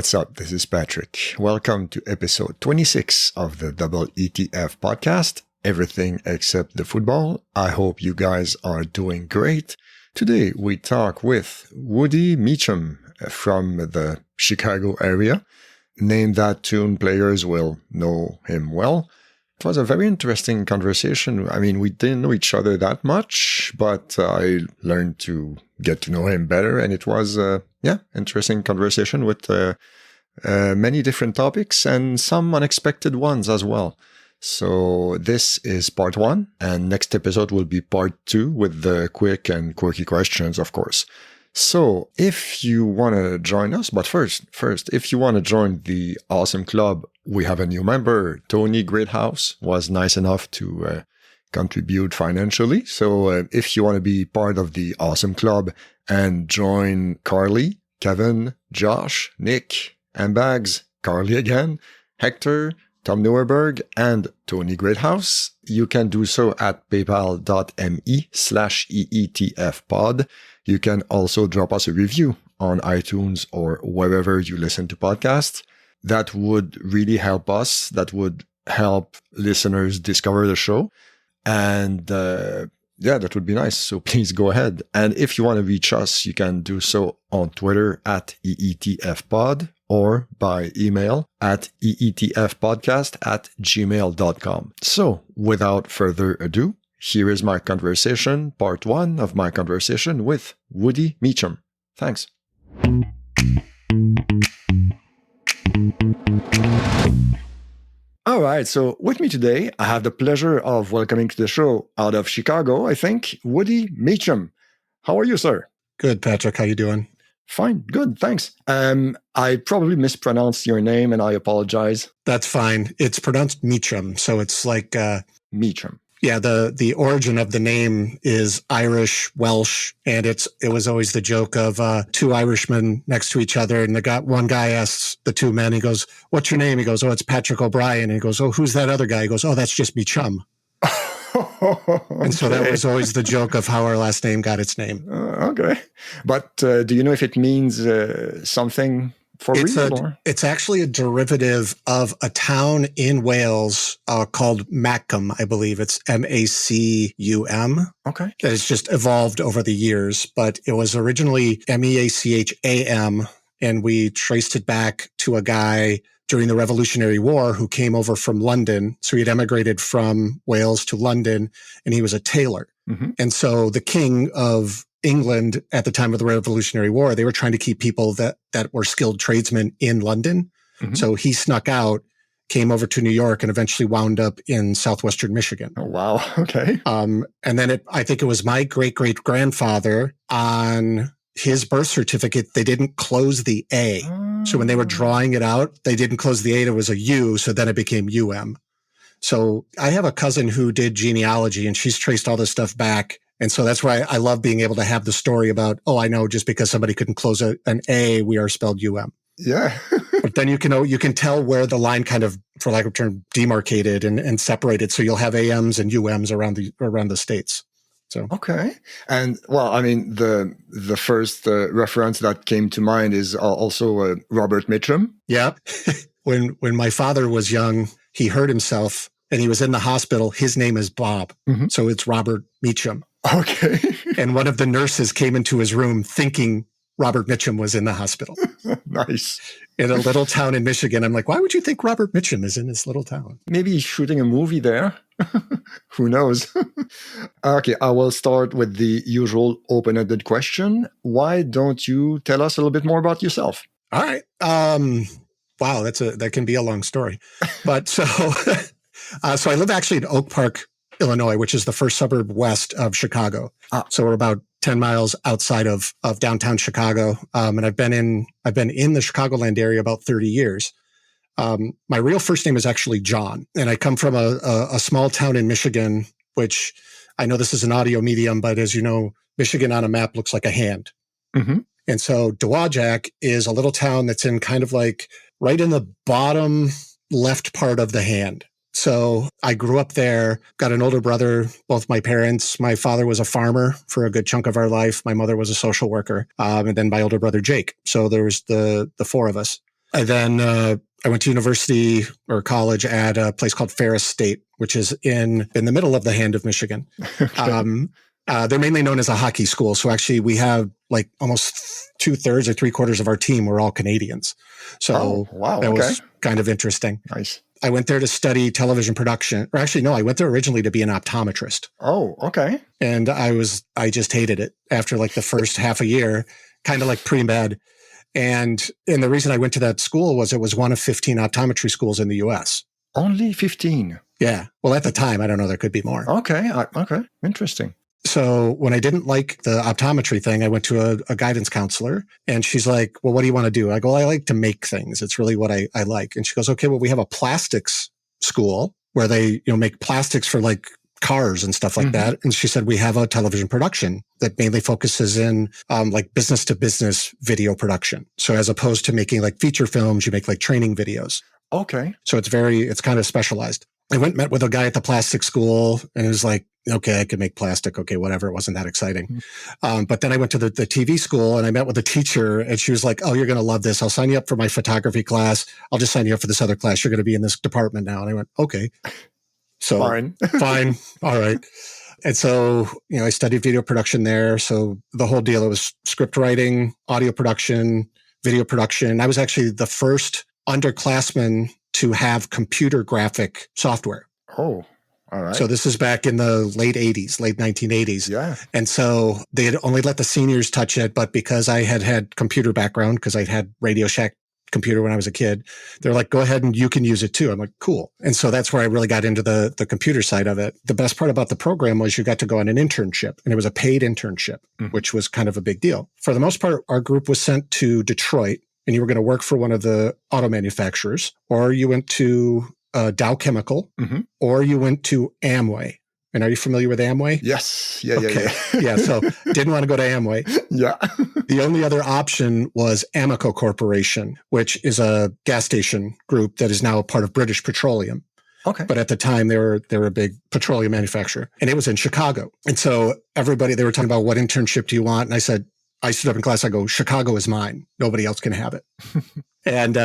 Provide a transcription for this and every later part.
What's up? This is Patrick. Welcome to episode 26 of the Double ETF podcast, Everything Except the Football. I hope you guys are doing great. Today we talk with Woody Meachum from the Chicago area. Name that tune, players will know him well. It was a very interesting conversation. I mean, we didn't know each other that much, but I learned to get to know him better, and it was interesting conversation with many different topics and some unexpected ones as well. So this is part one, and next episode will be part two with the quick and quirky questions, of course. So if you want to join us, but first, if you want to join the awesome club, we have a new member. Tony Greathouse was nice enough to contribute financially. So if you want to be part of the awesome club and join Carly, Kevin, Josh, Nick, and Bags, Carly again, Hector, Tom Neuerberg, and Tony Greathouse, you can do so at paypal.me/EETFpod. You can also drop us a review on iTunes or wherever you listen to podcasts. That would really help us. That would help listeners discover the show. And that would be nice. So please go ahead. And if you want to reach us, you can do so on Twitter at EETFpod or by email at eetfpodcast@gmail.com. So without further ado, here is my conversation, part one of my conversation with Woody Meachum. Thanks. All right, so with me today, I have the pleasure of welcoming to the show out of Chicago, I think, Woody Meachum. How are you, sir? Good, Patrick. How you doing? Fine, good, thanks. I probably mispronounced your name, and I apologize. That's fine. It's pronounced Meachum, so it's like Meachum. Yeah, the origin of the name is Irish, Welsh, and it was always the joke of two Irishmen next to each other, and one guy asks the two men, he goes, "What's your name?" He goes, "Oh, it's Patrick O'Brien." And he goes, "Oh, who's that other guy?" He goes, "Oh, that's just Meachum." Okay. And so that was always the joke of how our last name got its name. Okay. But do you know if it means something for real? It's actually a derivative of a town in Wales called Meachum, I believe. It's Macum. Okay. That has just evolved over the years, but it was originally Meacham, and we traced it back to a guy during the Revolutionary War who came over from London. So he had emigrated from Wales to London, and he was a tailor. Mm-hmm. And so the king of England at the time of the Revolutionary War, they were trying to keep people that were skilled tradesmen in London. Mm-hmm. So he snuck out, came over to New York, and eventually wound up in southwestern Michigan. Oh, wow. Okay. And then I think it was my great-great-grandfather on his birth certificate, they didn't close the A. So when they were drawing it out, they didn't close the A. It was a U. So then it became UM. So I have a cousin who did genealogy, and she's traced all this stuff back. And so that's why I love being able to have the story about, oh, I know just because somebody couldn't close an A, we are spelled UM. Yeah. But then you can tell where the line kind of, for lack of a term, demarcated and separated. So you'll have AMs and UMs around the states. So okay. And well, I mean, the first reference that came to mind is also Robert Meachum. Yeah. When my father was young, he hurt himself and he was in the hospital. His name is Bob. Mm-hmm. So it's Robert Meachum. Okay. And one of the nurses came into his room thinking Robert Meachum was in the hospital. Nice. In a little town in Michigan. I'm like, why would you think Robert Meachum is in this little town? Maybe he's shooting a movie there. Who knows? Okay, I will start with the usual open-ended question. Why don't you tell us a little bit more about yourself? All right. Wow, that can be a long story. But so I live actually in Oak Park, Illinois, which is the first suburb west of Chicago. So we're about 10 miles outside of downtown Chicago. And I've been in the Chicagoland area about 30 years. My real first name is actually John, and I come from a small town in Michigan, which I know this is an audio medium, but as you know, Michigan on a map looks like a hand. Mm-hmm. And so Dowagiac is a little town that's in kind of like right in the bottom left part of the hand. So I grew up there, got an older brother, both my parents. My father was a farmer for a good chunk of our life. My mother was a social worker. And then my older brother, Jake. So there was the four of us. I then I went to university or college at a place called Ferris State, which is in the middle of the hand of Michigan. Okay. They're mainly known as a hockey school. So actually we have like almost 2/3 or 3/4 of our team were all Canadians. So that was kind of interesting. Nice. I went there to study television production. Or actually, no, I went there originally to be an optometrist. Oh, okay. And I just hated it after like the first half a year, kind of like pre-med. And the reason I went to that school was it was one of 15 optometry schools in the US. Only 15? Yeah. Well, at the time, I don't know, there could be more. Okay. Okay. Interesting. So when I didn't like the optometry thing, I went to a guidance counselor and she's like, well, what do you want to do? I go, I like to make things. It's really what I like. And she goes, okay, well, we have a plastics school where they, make plastics for like cars and stuff like that. And she said, we have a television production that mainly focuses in like business to business video production. So as opposed to making like feature films, you make like training videos. Okay. So it's kind of specialized. I went and met with a guy at the plastic school and it was like, okay, I could make plastic. Okay, whatever. It wasn't that exciting. But then I went to the TV school and I met with a teacher and she was like, oh, you're going to love this. I'll sign you up for my photography class. I'll just sign you up for this other class. You're going to be in this department now. And I went, okay. So fine. All right. And so, I studied video production there. So the whole deal, it was script writing, audio production, video production. I was actually the first underclassman to have computer graphic software. Oh, all right. So this is back in the late 1980s. Yeah. And so they had only let the seniors touch it, but because I had computer background, because I had Radio Shack computer when I was a kid, they're like, go ahead and you can use it too. I'm like, cool. And so that's where I really got into the computer side of it. The best part about the program was you got to go on an internship, and it was a paid internship, which was kind of a big deal. For the most part, our group was sent to Detroit, and you were going to work for one of the auto manufacturers, or you went to Dow Chemical, or you went to Amway. And are you familiar with Amway? Yes. Yeah. Yeah. So didn't want to go to Amway. Yeah. The only other option was Amoco Corporation, which is a gas station group that is now a part of British Petroleum. Okay. But at the time, they were a big petroleum manufacturer. And it was in Chicago. And so they were talking about what internship do you want? And I stood up in class, I go, Chicago is mine. Nobody else can have it. And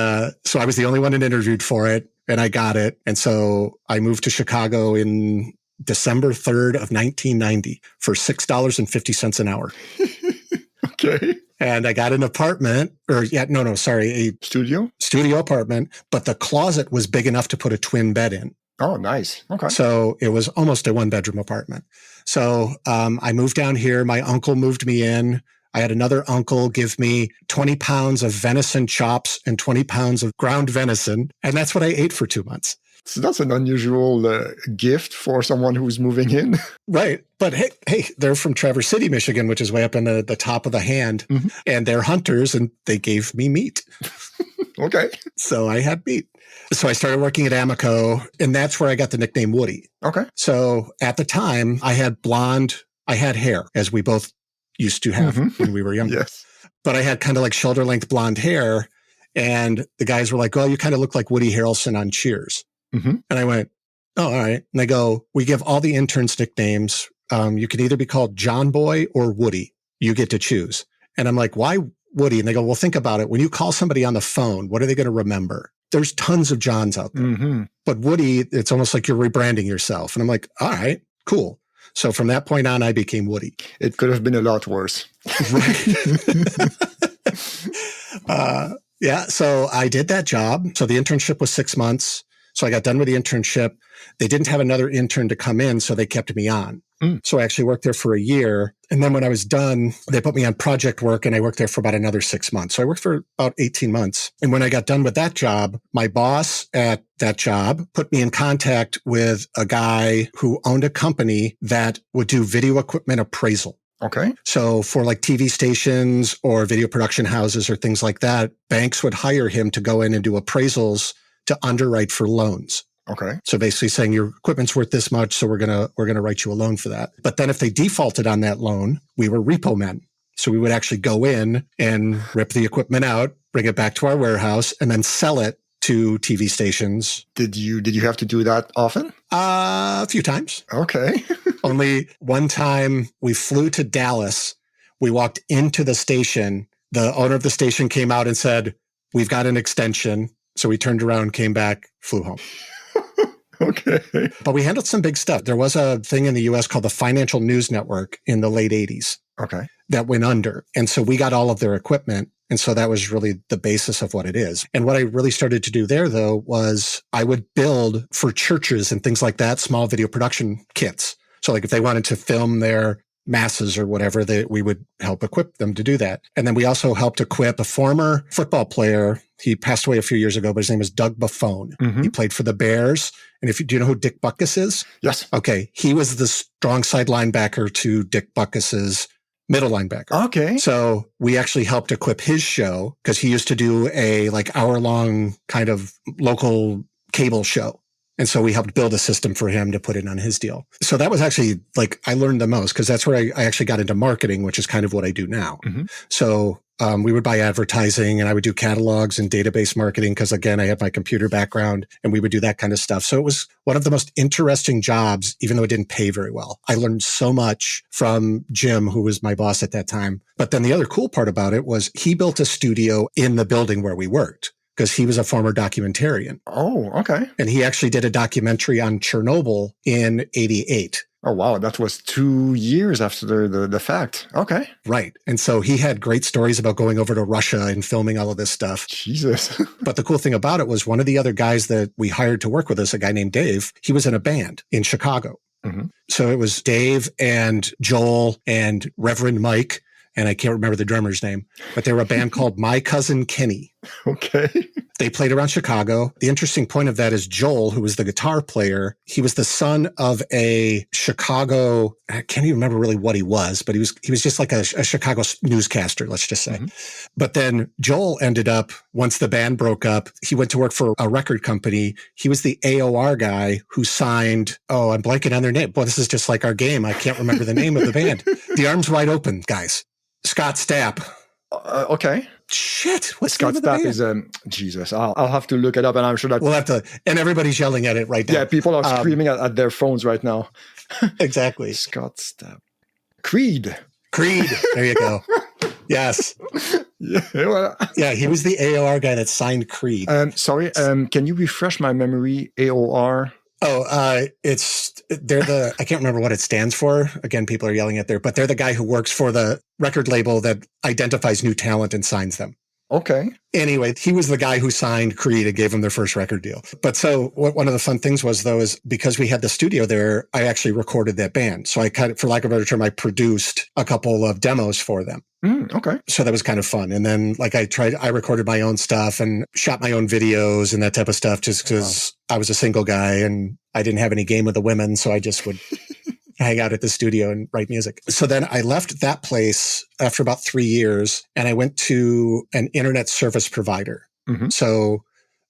so I was the only one that interviewed for it, and I got it. And so I moved to Chicago in December 3rd of 1990 for $6.50 an hour. Okay. And I got an apartment, a studio apartment, but the closet was big enough to put a twin bed in. Oh, nice. Okay. So it was almost a 1-bedroom apartment. So I moved down here. My uncle moved me in. I had another uncle give me 20 pounds of venison chops and 20 pounds of ground venison. And that's what I ate for 2 months. So that's an unusual gift for someone who's moving in. Right. But hey, they're from Traverse City, Michigan, which is way up in the top of the hand. And they're hunters, and they gave me meat. Okay. So I had meat. So I started working at Amoco, and that's where I got the nickname Woody. Okay. So at the time, I had hair, as we both used to have when we were younger. Yes. But I had kind of like shoulder-length blonde hair, and the guys were like, oh, you kind of look like Woody Harrelson on Cheers. And I went, oh, all right. And they go, we give all the interns nicknames. You can either be called John Boy or Woody. You get to choose. And I'm like, why Woody? And they go, well, think about it. When you call somebody on the phone, what are they going to remember? There's tons of Johns out there. But Woody, it's almost like you're rebranding yourself. And I'm like, all right, cool. So from that point on, I became Woody. It could have been a lot worse. Right. Yeah. So I did that job. So the internship was 6 months. So I got done with the internship. They didn't have another intern to come in, so they kept me on. So I actually worked there for a year. And then when I was done, they put me on project work, and I worked there for about another 6 months. So I worked for about 18 months. And when I got done with that job, my boss at that job put me in contact with a guy who owned a company that would do video equipment appraisal. Okay. So for like TV stations or video production houses or things like that, banks would hire him to go in and do appraisals to underwrite for loans. Okay. So basically saying your equipment's worth this much, so we're gonna write you a loan for that. But then if they defaulted on that loan, we were repo men. So we would actually go in and rip the equipment out, bring it back to our warehouse, and then sell it to TV stations. Did you have to do that often? A few times. Okay. Only one time we flew to Dallas. We walked into the station. The owner of the station came out and said, we've got an extension. So we turned around, came back, flew home. Okay. But we handled some big stuff. There was a thing in the US called the Financial News Network in the late 80s. Okay. That went under. And so we got all of their equipment. And so that was really the basis of what it is. And what I really started to do there, though, was I would build for churches and things like that, small video production kits. So like if they wanted to film their masses or whatever, we would help equip them to do that. And then we also helped equip a former football player. He passed away a few years ago, but his name was Doug Buffone. Mm-hmm. He played for the Bears. And do you know who Dick Butkus is? Yes. Okay. He was the strong side linebacker to Dick Butkus's middle linebacker. Okay. So we actually helped equip his show because he used to do a hour-long kind of local cable show. And so we helped build a system for him to put it on his deal. So that was actually I learned the most because that's where I actually got into marketing, which is kind of what I do now. Mm-hmm. So we would buy advertising and I would do catalogs and database marketing because, again, I had my computer background and we would do that kind of stuff. So it was one of the most interesting jobs, even though it didn't pay very well. I learned so much from Jim, who was my boss at that time. But then the other cool part about it was he built a studio in the building where we worked, because he was a former documentarian. Oh, okay. And he actually did a documentary on Chernobyl in 88. Oh, wow. That was 2 years after the fact. Okay. Right. And so he had great stories about going over to Russia and filming all of this stuff. Jesus. But the cool thing about it was one of the other guys that we hired to work with us, a guy named Dave, he was in a band in Chicago. Mm-hmm. So it was Dave and Joel and Reverend Mike, and I can't remember the drummer's name, but they were a band called My Cousin Kenny. Okay. They played around Chicago. The interesting point of that is Joel, who was the guitar player, he was the son of a Chicago, I can't even remember really what he was, but he was just like a Chicago newscaster, let's just say. Mm-hmm. But then Joel ended up, once the band broke up, he went to work for a record company. He was the AOR guy who signed, I'm blanking on their name. Boy, this is just like our game. I can't remember the name of the band. The Arms Wide Open guys. Scott Stapp. Okay. Shit. What's Scott Stapp is Jesus. I'll have to look it up, and I'm sure that we'll have to. And everybody's yelling at it right now. Yeah, people are screaming at their phones right now. Exactly. Scott Stapp. Creed. There you go. Yes. Yeah, he was the AOR guy that signed Creed. Sorry. Can you refresh my memory? AOR. I can't remember what it stands for. Again, people are yelling at but they're the guy who works for the record label that identifies new talent and signs them. Okay. Anyway, he was the guy who signed Creed and gave them their first record deal. But so one of the fun things was, though, is because we had the studio there, I actually recorded that band. So I kind of, for lack of a better term, I produced a couple of demos for them. Okay. So that was kind of fun. And then I recorded my own stuff and shot my own videos and that type of stuff just because I was a single guy and I didn't have any game with the women. So I just would hang out at the studio and write music. So then I left that place after about 3 years and I went to an internet service provider. Mm-hmm. So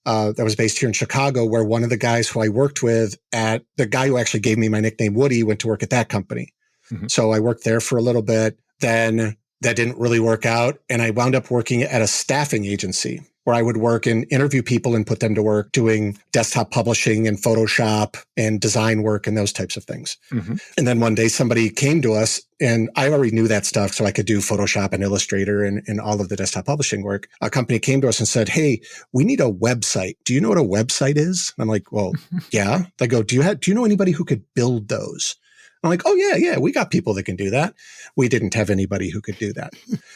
that was based here in Chicago, where one of the guys who I worked with the guy who actually gave me my nickname Woody went to work at that company. Mm-hmm. So I worked there for a little bit. Then that didn't really work out. And I wound up working at a staffing agency where I would work and interview people and put them to work doing desktop publishing and Photoshop and design work and those types of things. Mm-hmm. And then one day somebody came to us, and I already knew that stuff, so I could do Photoshop and Illustrator and all of the desktop publishing work. A company came to us and said, "Hey, we need a website. Do you know what a website is?" And I'm like, "Well, yeah." They go, "Do you know anybody who could build those?" I'm like, "Oh, yeah, we got people that can do that." We didn't have anybody who could do that.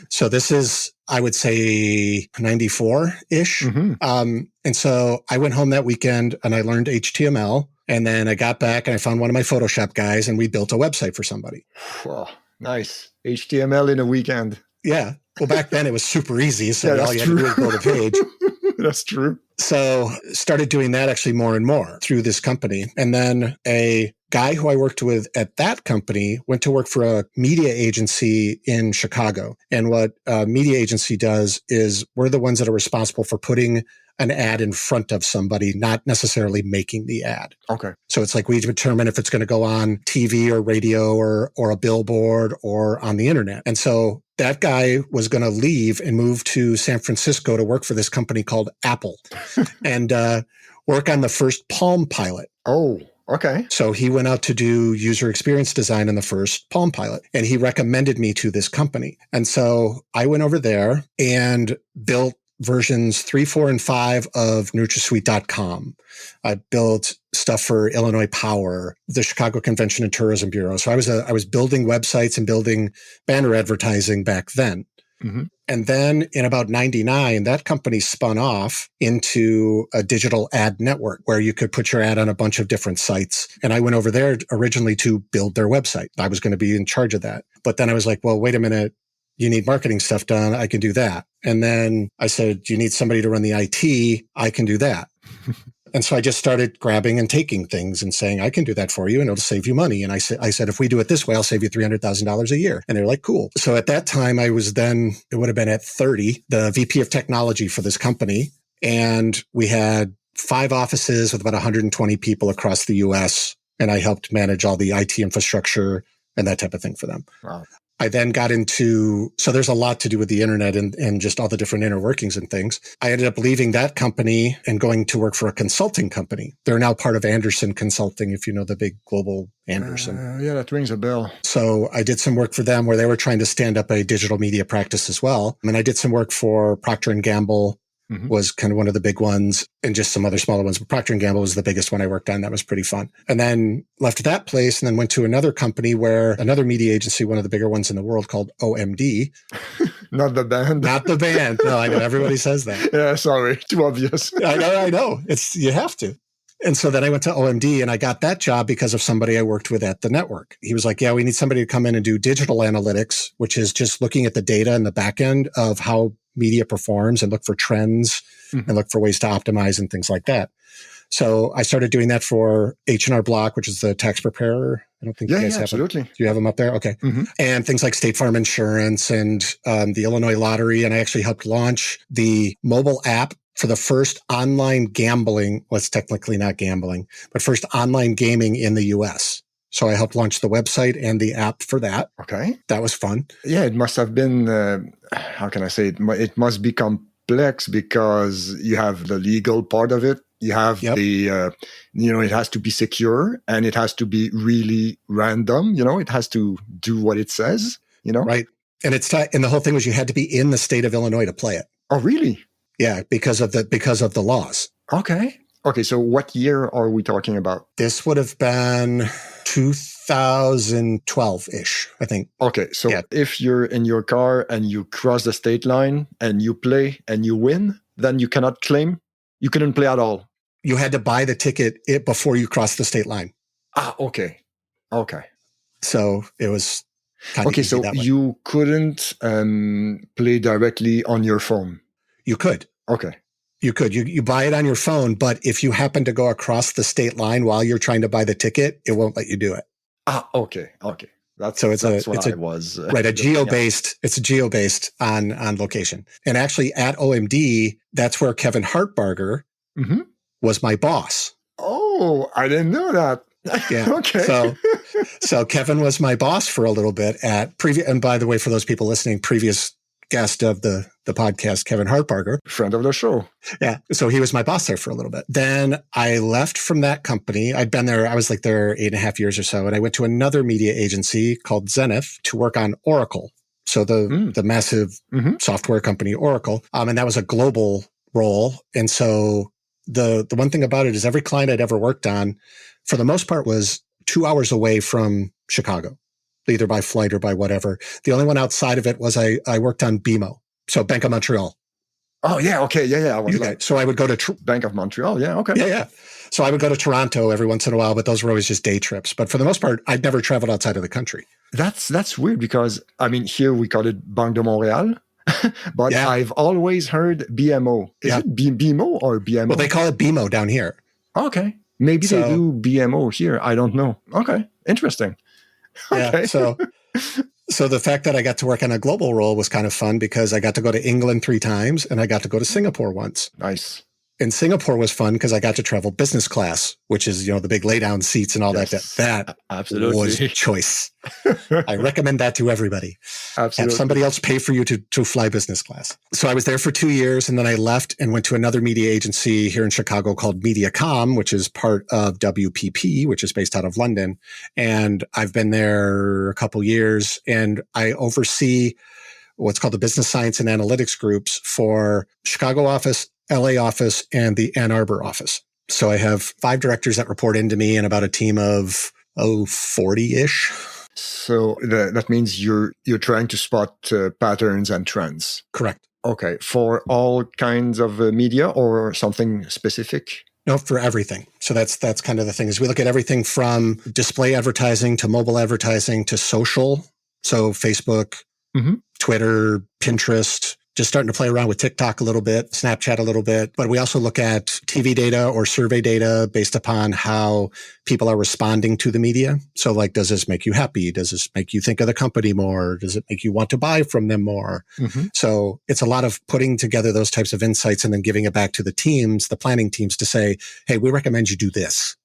So this is, I would say, 94-ish. Mm-hmm. And so I went home that weekend and I learned HTML. And then I got back and I found one of my Photoshop guys and we built a website for somebody. Wow, nice. HTML in a weekend. Yeah. Well, back then it was super easy. So all you had to do was build a page. That's true. So started doing that actually more and more through this company. And then a guy who I worked with at that company went to work for a media agency in Chicago. And what a media agency does is we're the ones that are responsible for putting an ad in front of somebody, not necessarily making the ad. Okay. So it's like we determine if it's going to go on TV or radio or a billboard or on the internet. And so that guy was going to leave and move to San Francisco to work for this company called Apple and work on the first Palm Pilot. Oh, okay. So he went out to do user experience design in the first Palm Pilot, and he recommended me to this company. And so I went over there and built versions 3, 4, and 5 of NutraSuite.com. I built stuff for Illinois Power, the Chicago Convention and Tourism Bureau. So I was building websites and building banner advertising back then. Mm-hmm. And then in about 99, that company spun off into a digital ad network where you could put your ad on a bunch of different sites. And I went over there originally to build their website. I was going to be in charge of that. But then I was like, well, wait a minute. You need marketing stuff done. I can do that. And then I said, you need somebody to run the IT. I can do that. And so I just started grabbing and taking things and saying, I can do that for you and it'll save you money. And I said, if we do it this way, I'll save you $300,000 a year. And they're like, cool. So at that time, I was then, it would have been at 30, the VP of technology for this company. And we had 5 offices with about 120 people across the US. And I helped manage all the IT infrastructure and that type of thing for them. Wow. I then got into, so there's a lot to do with the internet and just all the different inner workings and things. I ended up leaving that company and going to work for a consulting company. They're now part of Andersen Consulting, if you know the big global Andersen. Yeah, that rings a bell. So I did some work for them where they were trying to stand up a digital media practice as well. And I did some work for Procter & Gamble, was kind of one of the big ones, and just some other smaller ones. But Procter & Gamble was the biggest one I worked on. That was pretty fun. And then left that place and then went to another company where another media agency, one of the bigger ones in the world called OMD. Not the band. Not the band. No, I know. Everybody says that. Yeah, sorry. Too obvious. I know. You have to. And so then I went to OMD and I got that job because of somebody I worked with at the network. He was like, yeah, we need somebody to come in and do digital analytics, which is just looking at the data and the back end of how media performs and look for trends and look for ways to optimize and things like that. So I started doing that for H&R Block, which is the tax preparer. I don't think you guys have absolutely. them. Do you have them up there? Okay. And things like State Farm Insurance and the Illinois Lottery. And I actually helped launch the mobile app for the first online gambling. Well, it's technically not gambling, but first online gaming in the US. So I helped launch the website and the app for that. Okay. That was fun. Yeah, it must have been, how can I say it? It must be complex because you have the legal part of it. You have the, it has to be secure and it has to be really random. It has to do what it says, Right. And and the whole thing was you had to be in the state of Illinois to play it. Oh, really? Yeah, because of the laws. Okay. So what year are we talking about? This would have been 2012-ish, I think. Okay, so if you're in your car and you cross the state line and you play and you win, then you cannot claim. You couldn't play at all. You had to buy the ticket before you crossed the state line. Ah, okay. So it was kind of okay. easy So that way. you couldn't play directly on your phone. You could. Okay. You could. You buy it on your phone, but if you happen to go across the state line while you're trying to buy the ticket, it won't let you do it. Ah, okay. That's what I was. Right, It's a geo-based on location. And actually at OMD, that's where Kevin Hartbarger was my boss. Oh, I didn't know that. Yeah. Okay. So Kevin was my boss for a little bit and by the way, for those people listening, previous guest of the podcast, Kevin Hartbarger. Friend of the show. Yeah. So he was my boss there for a little bit. Then I left from that company. I'd been there. I was like there 8.5 years or so. And I went to another media agency called Zenith to work on Oracle. So the massive software company, Oracle. And that was a global role. And so the one thing about it is every client I'd ever worked on, for the most part, was 2 hours away from Chicago, either by flight or by whatever. The only one outside of it was I worked on BMO. So Bank of Montreal. Oh, yeah. Okay. Yeah. So I would go to Bank of Montreal. Yeah. Okay. Yeah. So I would go to Toronto every once in a while, but those were always just day trips. But for the most part, I'd never traveled outside of the country. That's weird because, here we call it Banque de Montréal, but I've always heard BMO. Is it BMO or BMO? Well, they call it BMO down here. Okay. Maybe they do BMO here. I don't know. Okay. Interesting. Okay. Yeah. So the fact that I got to work on a global role was kind of fun because I got to go to England 3 times and I got to go to Singapore once. Nice. And Singapore was fun because I got to travel business class, which is, the big lay down seats and all that. That absolutely was choice. I recommend that to everybody. Absolutely. Have somebody else pay for you to fly business class. So I was there for 2 years and then I left and went to another media agency here in Chicago called Meachum, which is part of WPP, which is based out of London. And I've been there a couple years and I oversee what's called the Business Science and Analytics groups for Chicago office, LA office, and the Ann Arbor office. So I have 5 directors that report into me and about a team of 40-ish. So that means you're trying to spot patterns and trends. Correct. Okay, for all kinds of media or something specific? No, for everything. So that's kind of the thing is we look at everything from display advertising to mobile advertising to social. So Facebook, Twitter, Pinterest, just starting to play around with TikTok a little bit, Snapchat a little bit. But we also look at TV data or survey data based upon how people are responding to the media. So like, does this make you happy? Does this make you think of the company more? Does it make you want to buy from them more? So it's a lot of putting together those types of insights and then giving it back to the teams, the planning teams to say, hey, we recommend you do this.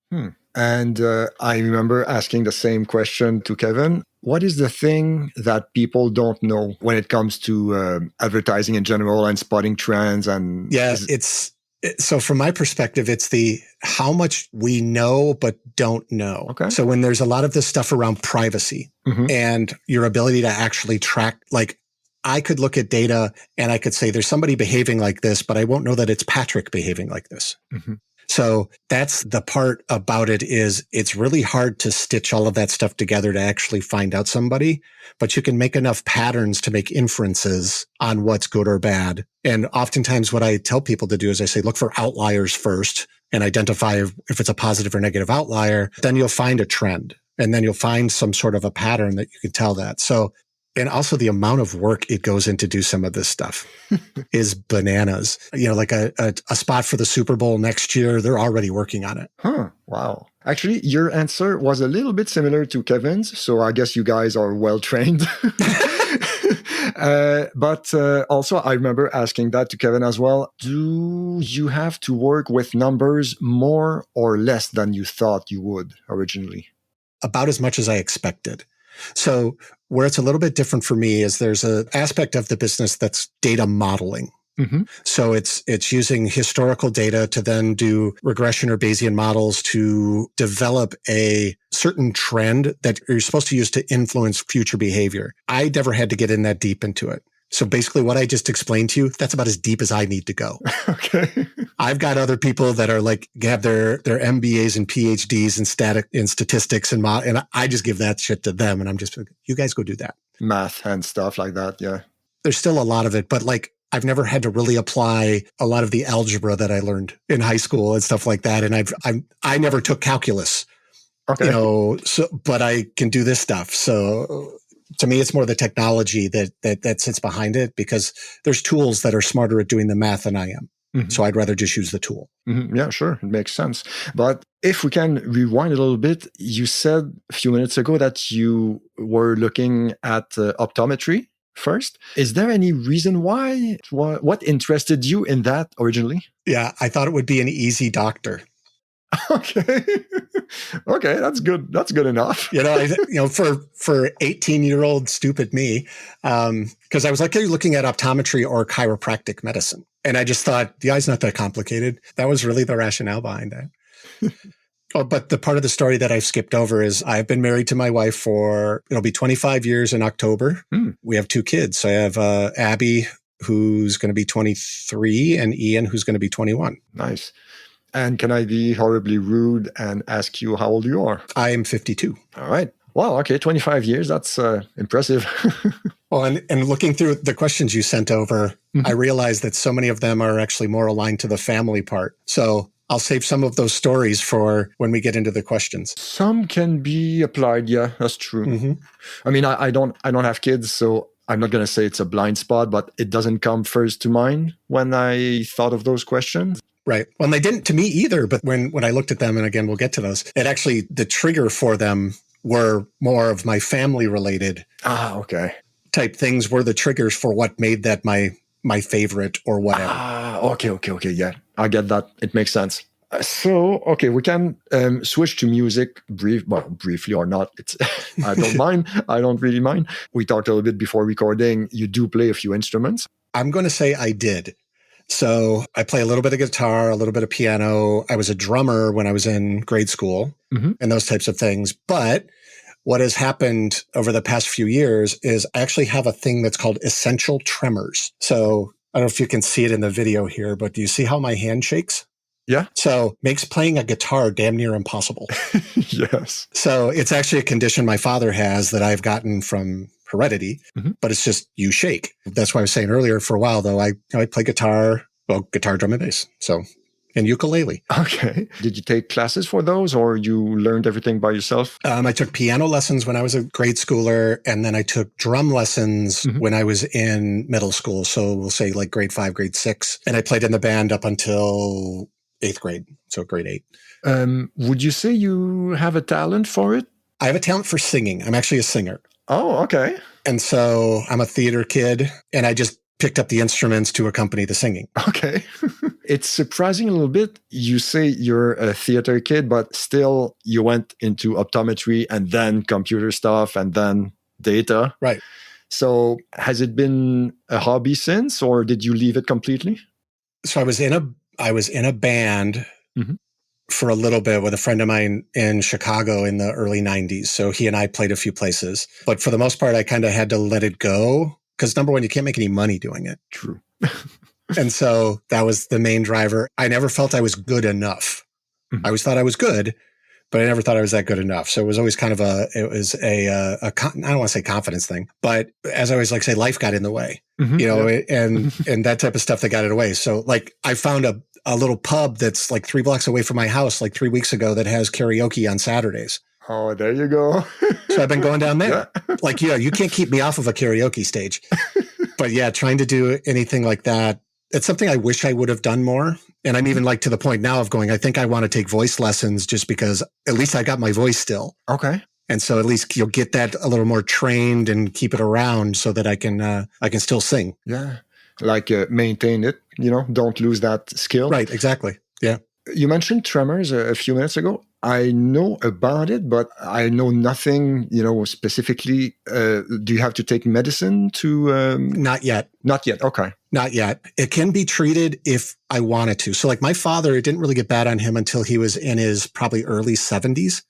And I remember asking the same question to Kevin. What is the thing that people don't know when it comes to advertising in general and spotting trends? And so from my perspective, it's the how much we know but don't know. Okay. So when there's a lot of this stuff around privacy and your ability to actually track, like I could look at data and I could say there's somebody behaving like this, but I won't know that it's Patrick behaving like this. So that's the part about it is it's really hard to stitch all of that stuff together to actually find out somebody, but you can make enough patterns to make inferences on what's good or bad. And oftentimes what I tell people to do is I say, look for outliers first and identify if it's a positive or negative outlier. Then you'll find a trend and then you'll find some sort of a pattern that you can tell that. So, and also the amount of work it goes in to do some of this stuff is bananas. You know, like a spot for the Super Bowl next year, they're already working on it. Wow. Actually, your answer was a little bit similar to Kevin's, so I guess you guys are well trained. But also, I remember asking that to Kevin as well. Do you have to work with numbers more or less than you thought you would originally? About as much as I expected. So where it's a little bit different for me is there's an aspect of the business that's data modeling. So it's using historical data to then do regression or Bayesian models to develop a certain trend that you're supposed to use to influence future behavior. I never had to get in that deep into it. So basically what I just explained to you, that's about as deep as I need to go. Okay. I've got other people that are like, have their MBAs and PhDs in statistics and I just give that shit to them. And I'm just like, you guys go do that. Math and stuff like that. Yeah. There's still a lot of it, but like, I've never had to really apply a lot of the algebra that I learned in high school and stuff like that. And I never took calculus, okay. You know, but I can do this stuff. So to me, it's more the technology that sits behind it because there's tools that are smarter at doing the math than I am. So I'd rather just use the tool. Yeah, sure. It makes sense. But if we can rewind a little bit, you said a few minutes ago that you were looking at optometry first. Is there any reason why? What interested you in that originally? Yeah, I thought it would be an easy doctor. Okay. Okay, that's good. That's good enough. You know, for 18-year-old stupid me, because I was like, you're looking at optometry or chiropractic medicine. And I just thought, the eye's not that complicated. That was really the rationale behind that. But the part of the story that I've skipped over is I've been married to my wife for, it'll be 25 years in October. We have 2 kids. So I have Abby, who's going to be 23, and Ian, who's going to be 21. Nice. And can I be horribly rude and ask you how old you are? I am 52. All right. Wow. Okay. 25 years. That's impressive. Well, and looking through the questions you sent over, I realized that so many of them are actually more aligned to the family part. So I'll save some of those stories for when we get into the questions. Some can be applied. Yeah, that's true. I mean, I don't have kids, so I'm not going to say it's a blind spot, but it doesn't come first to mind when I thought of those questions. Right. Well, they didn't to me either. But when I looked at them, and again, we'll get to those, it actually, the trigger for them were more of my family related. Okay. Type things were the triggers for what made that my favorite or whatever. Okay. Yeah, I get that. It makes sense. So, okay, we can switch to music briefly or not. It's I don't mind. I don't really mind. We talked a little bit before recording. You do play a few instruments. I'm going to say I did. So I play a little bit of guitar, a little bit of piano. I was a drummer when I was in grade school and those types of things. But what has happened over the past few years is I actually have a thing that's called essential tremors. So I don't know if you can see it in the video here, but do you see how my hand shakes? Yeah. So makes playing a guitar damn near impossible. Yes. So it's actually a condition my father has that I've gotten from heredity, but it's just you shake. That's why I was saying earlier for a while, though, I play guitar, drum, and bass. So, and ukulele. Okay. Did you take classes for those or you learned everything by yourself? I took piano lessons when I was a grade schooler, and then I took drum lessons when I was in middle school. So we'll say like grade 5, grade 6. And I played in the band up until 8th grade. So grade 8. Would you say you have a talent for it? I have a talent for singing. I'm actually a singer. Oh, okay. And so I'm a theater kid, and I just picked up the instruments to accompany the singing. Okay. It's surprising a little bit. You say you're a theater kid, but still you went into optometry and then computer stuff and then data. Right. So has it been a hobby since, or did you leave it completely? So I was in a band for a little bit with a friend of mine in Chicago in the early 90s. So he and I played a few places. But for the most part, I kind of had to let it go because, number one, you can't make any money doing it. True. And so that was the main driver. I never felt I was good enough. I always thought I was good, but I never thought I was that good enough. So it was always kind of I don't want to say confidence thing, but as I always like say, life got in the way, and that type of stuff that got in the way. So like I found a little pub that's like 3 blocks away from my house like 3 weeks ago that has karaoke on Saturdays. Oh, there you go. So I've been going down there. Yeah. Like, you can't keep me off of a karaoke stage. But yeah, trying to do anything like that, it's something I wish I would have done more. And I'm even like to the point now of going, I think I want to take voice lessons just because at least I got my voice still. Okay. And so at least you'll get that a little more trained and keep it around so that I can still sing. Yeah. Like maintain it, don't lose that skill. Right. Exactly. Yeah. You mentioned tremors a few minutes ago. I know about it, but I know nothing, specifically. Do you have to take medicine to? Not yet. Not yet. Okay. Not yet. It can be treated if I wanted to. So like my father, it didn't really get bad on him until he was in his probably early 70s.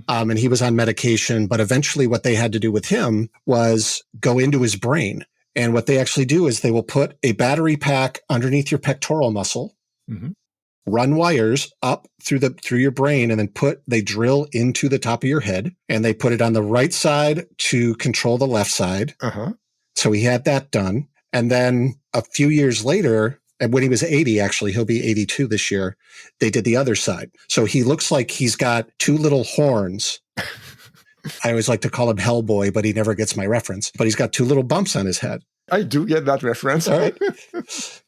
And he was on medication. But eventually what they had to do with him was go into his brain. And what they actually do is they will put a battery pack underneath your pectoral muscle, run wires up through your brain, and then they drill into the top of your head, and they put it on the right side to control the left side. So he had that done. And then a few years later, and when he was 80, actually, he'll be 82 this year, they did the other side. So he looks like he's got 2 little horns. I always like to call him Hellboy, but he never gets my reference. But he's got 2 little bumps on his head. I do get that reference. All right.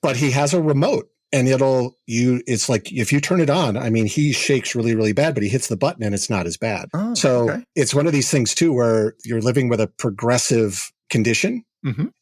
But he has a remote, and it's like if you turn it on, I mean, he shakes really, really bad, but he hits the button and it's not as bad. Oh, so okay. It's one of these things too, where you're living with a progressive condition.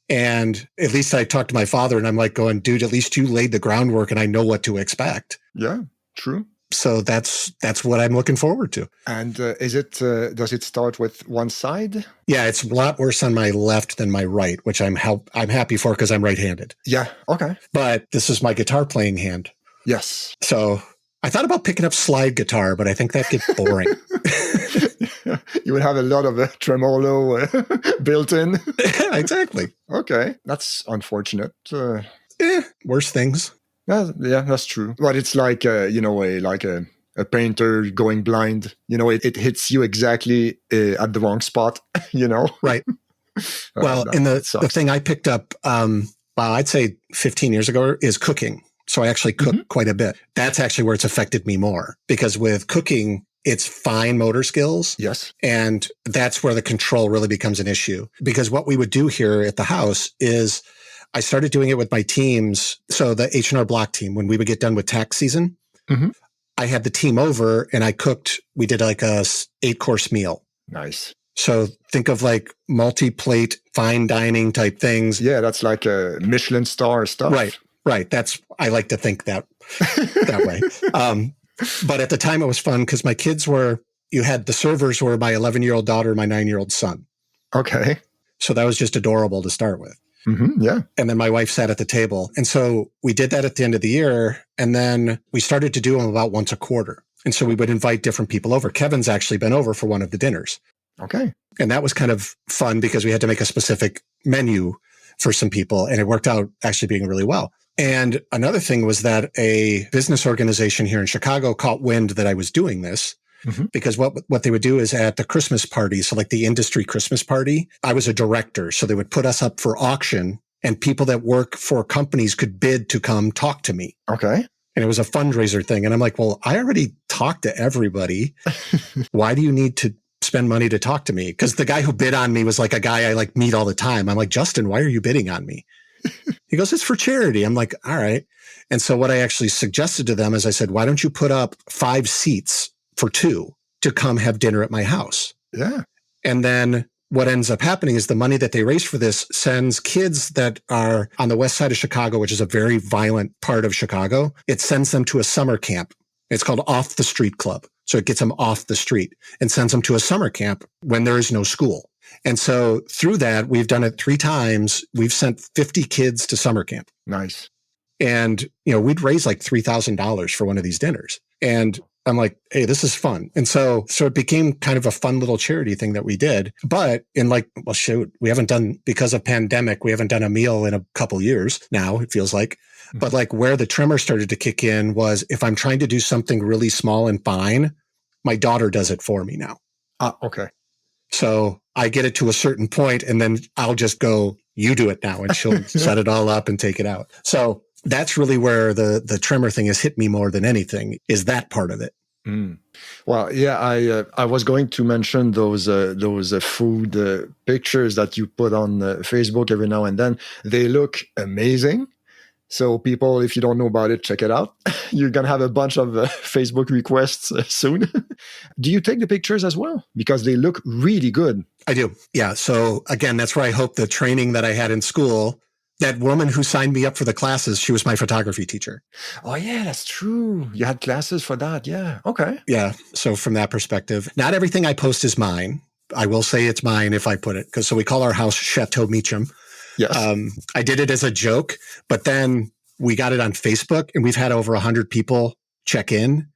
And at least I talked to my father and I'm like going, dude, at least you laid the groundwork and I know what to expect. Yeah, true. So that's what I'm looking forward to. And does it start with one side? Yeah, it's a lot worse on my left than my right, which I'm happy for because I'm right-handed. Yeah, okay. But this is my guitar playing hand. Yes. So I thought about picking up slide guitar, but I think that gets boring. You would have a lot of tremolo built in. Exactly. Okay, that's unfortunate. Worse things. Yeah, that's true. But it's like a painter going blind. It hits you exactly at the wrong spot. Right. Well, and the thing I picked up, I'd say 15 years ago, is cooking. So I actually cook quite a bit. That's actually where it's affected me more, because with cooking, it's fine motor skills. Yes. And that's where the control really becomes an issue. Because what we would do here at the house is I started doing it with my teams. So the H&R Block team, when we would get done with tax season, I had the team over and I cooked. We did like a 8-course meal. Nice. So think of like multi-plate, fine dining type things. Yeah, that's like a Michelin star stuff. Right. I like to think that way. But at the time it was fun because my kids you had the servers were my 11-year-old daughter and my 9-year-old son. Okay. So that was just adorable to start with. Yeah. And then my wife sat at the table. And so we did that at the end of the year. And then we started to do them about once a quarter. And so we would invite different people over. Kevin's actually been over for one of the dinners. Okay. And that was kind of fun because we had to make a specific menu for some people, and it worked out actually being really well. And another thing was that a business organization here in Chicago caught wind that I was doing this. Mm-hmm. Because what they would do is at the Christmas party, so like the industry Christmas party, I was a director. So they would put us up for auction, and people that work for companies could bid to come talk to me. Okay. And it was a fundraiser thing. And I'm like, well, I already talked to everybody. Why do you need to spend money to talk to me? Because the guy who bid on me was like a guy I like meet all the time. I'm like, Justin, why are you bidding on me? He goes, it's for charity. I'm like, all right. And so what I actually suggested to them is I said, why don't you put up 5 seats for 2 to come have dinner at my house? Yeah. And then what ends up happening is the money that they raise for this sends kids that are on the west side of Chicago, which is a very violent part of Chicago. It sends them to a summer camp. It's called Off the Street Club. So it gets them off the street and sends them to a summer camp when there is no school. And so through that, we've done it 3 times. We've sent 50 kids to summer camp. Nice. And, we'd raise like $3,000 for one of these dinners. And I'm like, hey, this is fun. And so it became kind of a fun little charity thing that we did. But we haven't done, because of pandemic, we haven't done a meal in a couple years now, it feels like. Mm-hmm. But like where the tremor started to kick in was if I'm trying to do something really small and fine, my daughter does it for me now. Okay. So I get it to a certain point and then I'll just go, you do it now. And she'll set it all up and take it out. So that's really where the tremor thing has hit me more than anything, is that part of it. Mm. Well, yeah, I was going to mention those food pictures that you put on Facebook every now and then. They look amazing. So people, if you don't know about it, check it out. You're going to have a bunch of Facebook requests soon. Do you take the pictures as well? Because they look really good. I do. Yeah. So again, that's where I hope the training that I had in school, that woman who signed me up for the classes, she was my photography teacher. Oh, yeah, that's true. You had classes for that. Yeah. Okay. Yeah. So from that perspective, not everything I post is mine. I will say it's mine if I put it. So we call our house Chateau Meachum. Yes. I did it as a joke, but then we got it on Facebook and we've had over 100 people check in.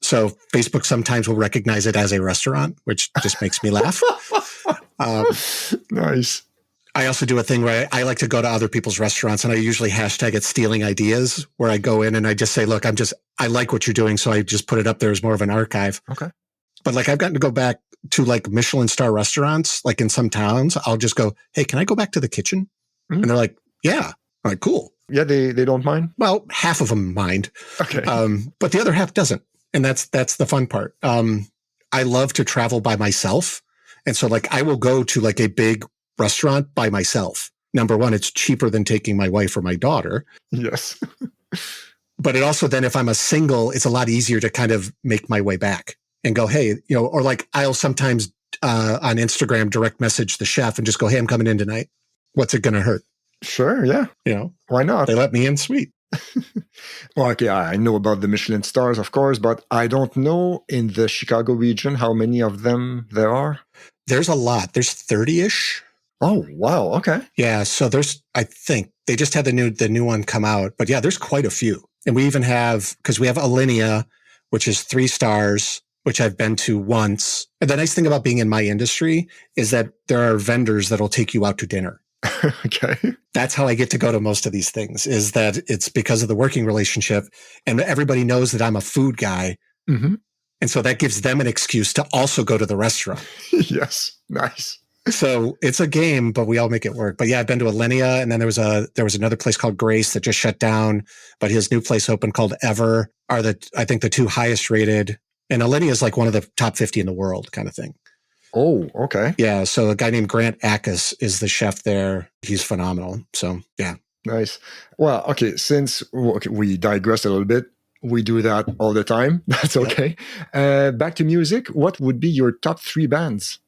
So Facebook sometimes will recognize it as a restaurant, which just makes me laugh. Nice. I also do a thing where I like to go to other people's restaurants and I usually hashtag it stealing ideas, where I go in and I just say, look, I like what you're doing. So I just put it up there as more of an archive. Okay. But like I've gotten to go back to like Michelin star restaurants, like in some towns, I'll just go, hey, can I go back to the kitchen? Mm-hmm. And they're like, yeah. I'm like, cool. Yeah, they don't mind? Well, half of them mind. Okay. But the other half doesn't. And that's the fun part. I love to travel by myself. And so like I will go to like a big restaurant by myself. Number one, it's cheaper than taking my wife or my daughter. Yes. But it also then, if I'm a single, it's a lot easier to kind of make my way back and go, hey, or like I'll sometimes on Instagram direct message the chef and just go, hey, I'm coming in tonight. What's it going to hurt? Sure. Yeah. Why not? They let me in. Sweet. Well, okay, I know about the Michelin stars, of course, but I don't know in the Chicago region how many of them there are. There's a lot. There's 30-ish. Oh, wow. Okay. Yeah. So I think they just had the new one come out, but yeah, there's quite a few. And we even have, because we have Alinea, which is 3 stars, which I've been to once. And the nice thing about being in my industry is that there are vendors that'll take you out to dinner. Okay. That's how I get to go to most of these things, is that it's because of the working relationship and everybody knows that I'm a food guy. Mm-hmm. And so that gives them an excuse to also go to the restaurant. Yes. Nice. So it's a game, but we all make it work. But yeah, I've been to Alinea, and then there was another place called Grace that just shut down, but his new place open called Ever are I think the 2 highest rated. And Alinea is like one of the top 50 in the world kind of thing. Oh, okay. Yeah. So a guy named Grant Ackus is the chef there. He's phenomenal. So yeah. Nice. Well, okay. Since we digress a little bit, we do that all the time. That's okay. Back to music. What would be your top 3 bands?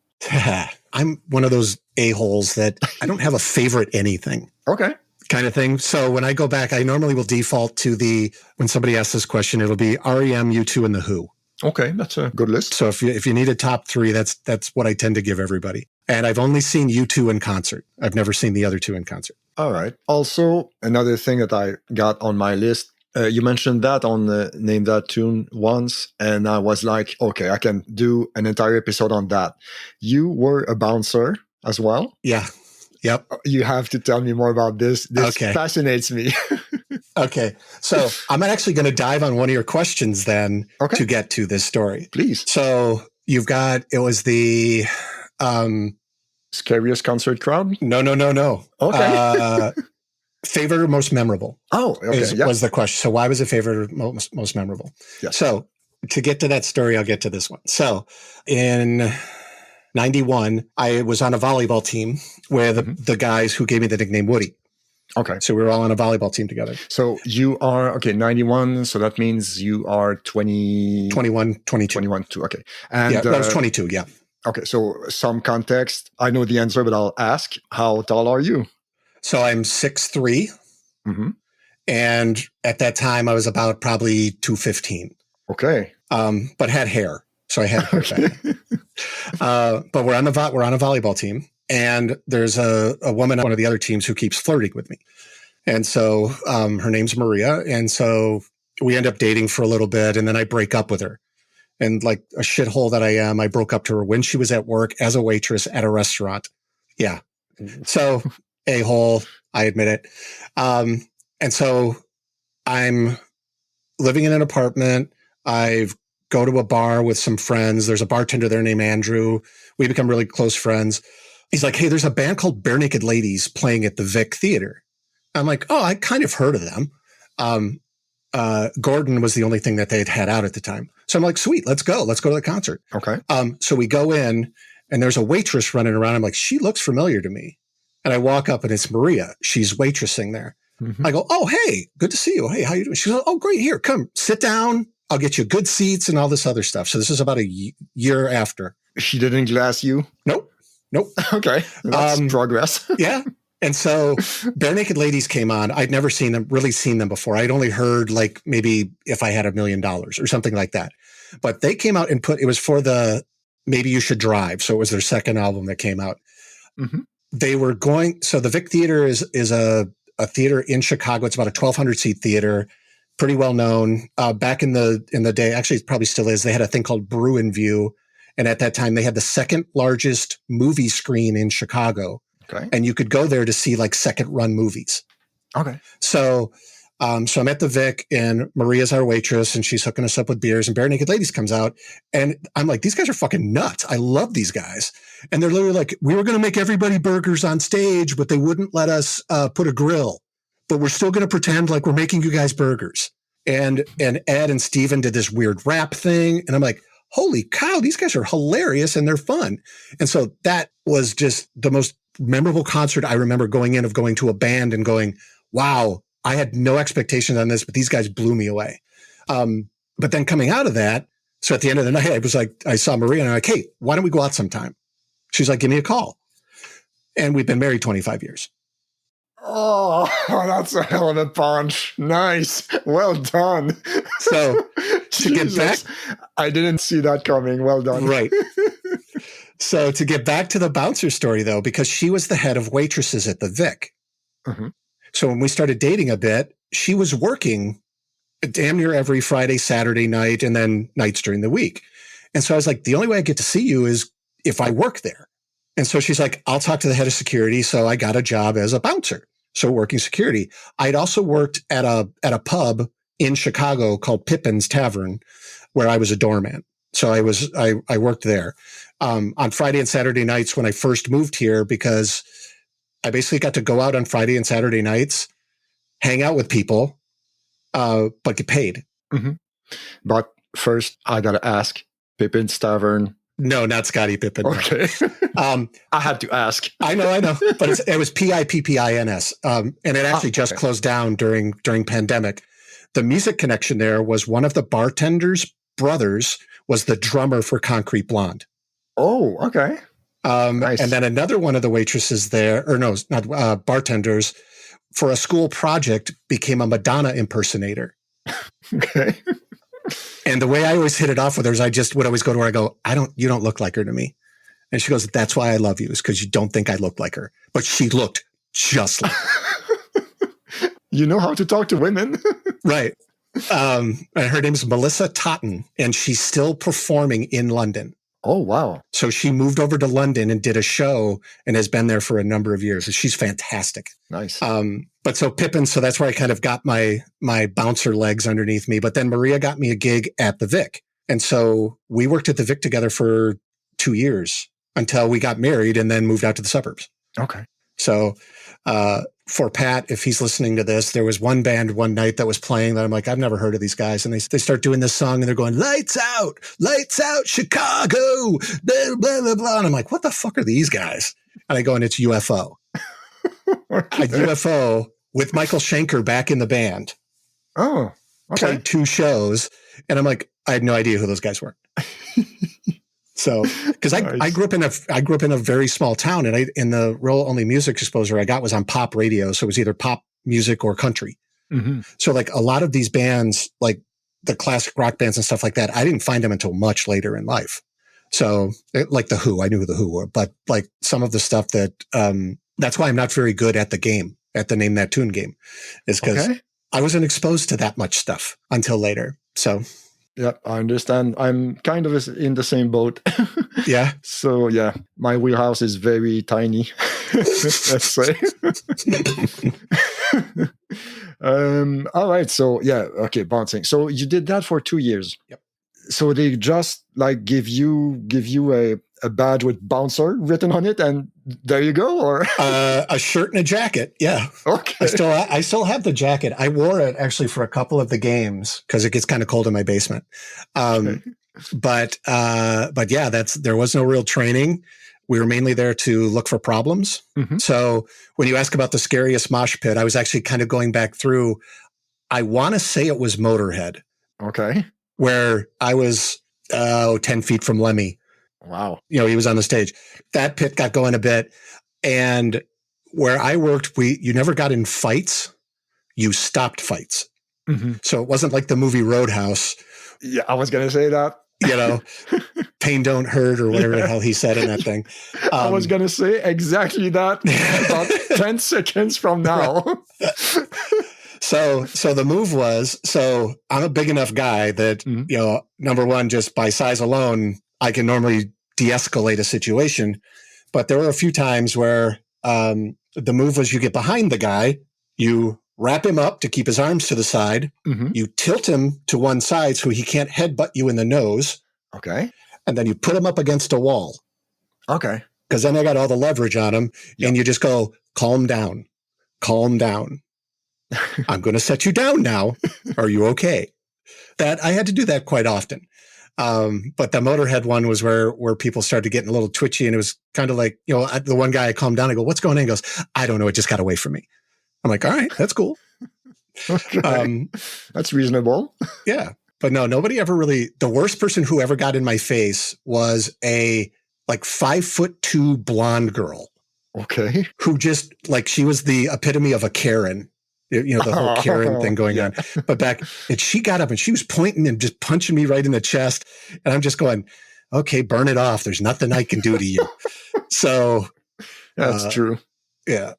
I'm one of those a-holes that I don't have a favorite anything. Okay. Kind of thing. So when I go back, I normally will default to when somebody asks this question, it'll be REM, U2, and The Who. Okay, that's a good list. So if you need a top 3, that's what I tend to give everybody. And I've only seen U2 in concert. I've never seen the other 2 in concert. All right. Also, another thing that I got on my list, You mentioned that on Name That Tune once, and I was like, okay, I can do an entire episode on that. You were a bouncer as well? Yeah. Yep. You have to tell me more about this. This fascinates me. Okay. So I'm actually going to dive on one of your questions then to get to this story. Please. So you've got, it was the... Scariest concert crowd? No. Okay. Favorite or most memorable? Oh, okay. Was the question. So why was it favorite or most memorable? Yes. So to get to that story, I'll get to this one. So in 91, I was on a volleyball team with the guys who gave me the nickname Woody. Okay. So we were all on a volleyball team together. So you are, 91. So that means you are 21, 22. 21, too. Okay. And yeah, that was 22. Yeah. Okay. So some context. I know the answer, but I'll ask, how tall are you? So I'm 6'3". And at that time I was about probably 215. Okay. But had hair. So I had hair back. But we're on a volleyball team. And there's a woman on one of the other teams who keeps flirting with me. And so her name's Maria. And so we end up dating for a little bit. And then I break up with her. And like a shithole that I am, I broke up to her when she was at work as a waitress at a restaurant. Yeah. So a-hole, I admit it. And so I'm living in an apartment. I go to a bar with some friends. There's a bartender there named Andrew. We become really close friends. He's like, hey, there's a band called Bare Naked Ladies playing at the Vic Theater. I'm like, oh, I kind of heard of them. Gordon was the only thing that they'd had out at the time. So I'm like, sweet, let's go. Let's go to the concert. Okay. So we go in and there's a waitress running around. I'm like, she looks familiar to me. And I walk up and it's Maria. She's waitressing there. I go, oh, hey, good to see you. Hey, how you doing? She goes, oh, great. Here, come sit down. I'll get you good seats and all this other stuff. So this is about a year after. She didn't glass you? Nope. Okay. That's progress. Yeah. And so Bare Naked Ladies came on. I'd never really seen them before. I'd only heard like maybe If I Had $1 Million or something like that. But they came out and it was for the Maybe You Should Drive. So it was their second album that came out. They were so the Vic Theater is a theater in Chicago. It's about a 1,200 seat theater, pretty well known. Back in the day, actually it probably still is, they had a thing called Brew and View. And at that time, they had the second largest movie screen in Chicago. Okay. And you could go there to see like second run movies. Okay. So I'm at the Vic and Maria's our waitress and she's hooking us up with beers and Bare Naked Ladies comes out. And I'm like, these guys are fucking nuts. I love these guys. And they're literally like, we were going to make everybody burgers on stage, but they wouldn't let us put a grill. But we're still going to pretend like we're making you guys burgers. And Ed and Steven did this weird rap thing. And I'm like, holy cow, these guys are hilarious and they're fun. And so that was just the most memorable concert I remember going to a band and going, wow, I had no expectations on this, but these guys blew me away. But then coming out of that, so at the end of the night, I was like, I saw Maria and I'm like, hey, why don't we go out sometime? She's like, give me a call. And we've been married 25 years. Oh, that's a hell of a punch. Nice. Well done. So to get back, I didn't see that coming. Well done. Right. So to get back to the bouncer story though, because she was the head of waitresses at the Vic. So when we started dating a bit, she was working damn near every Friday, Saturday night, and then nights during the week. And so I was like, the only way I get to see you is if I work there. And so she's like, I'll talk to the head of security. So I got a job as a bouncer. So working security. I'd also worked at a pub in Chicago called Pippin's Tavern, where I was a doorman. So I worked there on Friday and Saturday nights when I first moved here, because I basically got to go out on Friday and Saturday nights, hang out with people, but get paid. But first, I got to ask, Pippin's Tavern. No, not Scottie Pippen. Okay. I had to ask. I know. But it was Pippins. And it actually just closed down during pandemic. The music connection there was one of the bartender's brothers was the drummer for Concrete Blonde. Oh, okay. Nice. And then another one of the waitresses there, or no, not bartenders, for a school project became a Madonna impersonator. Okay. And the way I always hit it off with her is I just would always go to her. I go, you don't look like her to me. And she goes, that's why I love you, is because you don't think I look like her. But she looked just like her. You know how to talk to women. Right. And her name's Melissa Totten, and she's still performing in London. Oh, wow. So she moved over to London and did a show and has been there for a number of years. She's fantastic. Nice. But so Pippin, so that's where I kind of got my bouncer legs underneath me. But then Maria got me a gig at the Vic. And so we worked at the Vic together for 2 years until we got married and then moved out to the suburbs. Okay. So for Pat, if he's listening to this, there was one band one night that was playing that I'm like, I've never heard of these guys. And they start doing this song and they're going, lights out, Chicago, blah, blah, blah, blah. And I'm like, what the fuck are these guys? And I go, and it's UFO. Okay. A UFO with Michael Schenker back in the band. Oh, okay. Played 2 shows. And I'm like, I had no idea who those guys were. So, because Nice. I grew up in a very small town, and the real only music exposure I got was on pop radio. So it was either pop music or country. Mm-hmm. So like a lot of these bands, like the classic rock bands and stuff like that, I didn't find them until much later in life. So like the Who, I knew who the Who were, but like some of the stuff that, that's why I'm not very good at the game, at the Name That Tune game, is because I wasn't exposed to that much stuff until later. So. Yeah, I understand. I'm kind of in the same boat. Yeah. So yeah, my wheelhouse is very tiny. Let's say. All right. So yeah. Okay. Bouncing. So you did that for 2 years. Yep. So they just like give you a badge with bouncer written on it, and there you go, or a shirt and a jacket. Yeah. Okay. I still have the jacket. I wore it actually for a couple of the games because it gets kind of cold in my basement. Okay. But yeah, there was no real training. We were mainly there to look for problems. Mm-hmm. So when you ask about the scariest mosh pit, I was actually kind of going back through. I want to say it was Motorhead. Okay. Where I was 10 feet from Lemmy. Wow. He was on the stage. That pit got going a bit. And where I worked, you never got in fights. You stopped fights. Mm-hmm. So it wasn't like the movie Roadhouse. Yeah, I was going to say that. Pain don't hurt or whatever the hell he said in that thing. I was going to say exactly that about 10 seconds from now. So the move was, so I'm a big enough guy that, number one, just by size alone, I can normally de-escalate a situation. But there were a few times where the move was you get behind the guy, you wrap him up to keep his arms to the side, you tilt him to one side so he can't headbutt you in the nose. Okay. And then you put him up against a wall. Okay. Because then I got all the leverage on him. Yep. And you just go, calm down. I'm going to set you down now. Are you okay? That I had to do that quite often. But the Motorhead one was where people started getting a little twitchy, and it was kind of like, the one guy I calmed down. I go, what's going on? He goes, I don't know. It just got away from me. I'm like, all right, that's cool. Okay. That's reasonable. Yeah. But no, nobody ever really, the worst person who ever got in my face was a like 5'2" blonde girl. Okay. Who just like, she was the epitome of a Karen. The whole Karen thing going on. But and she got up and she was pointing and just punching me right in the chest. And I'm just going, okay, burn it off. There's nothing I can do to you. So. That's true. Yeah.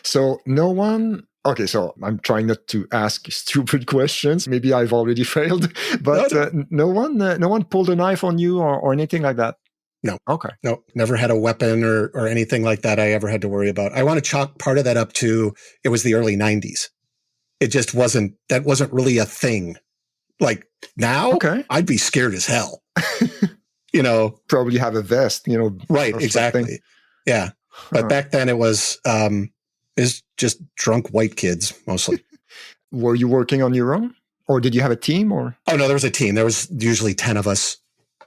So no one. Okay, so I'm trying not to ask stupid questions. Maybe I've already failed, but no one pulled a knife on you or anything like that. No. Okay. No, never had a weapon or anything like that I ever had to worry about. I want to chalk part of that up to it was the early 90s. It just wasn't really a thing. Like now, I'd be scared as hell. Probably have a vest, Right, exactly. Something. Yeah. But back then it was just drunk white kids mostly. Were you working on your own? Or did you have a team or? Oh no, there was a team. There was usually 10 of us.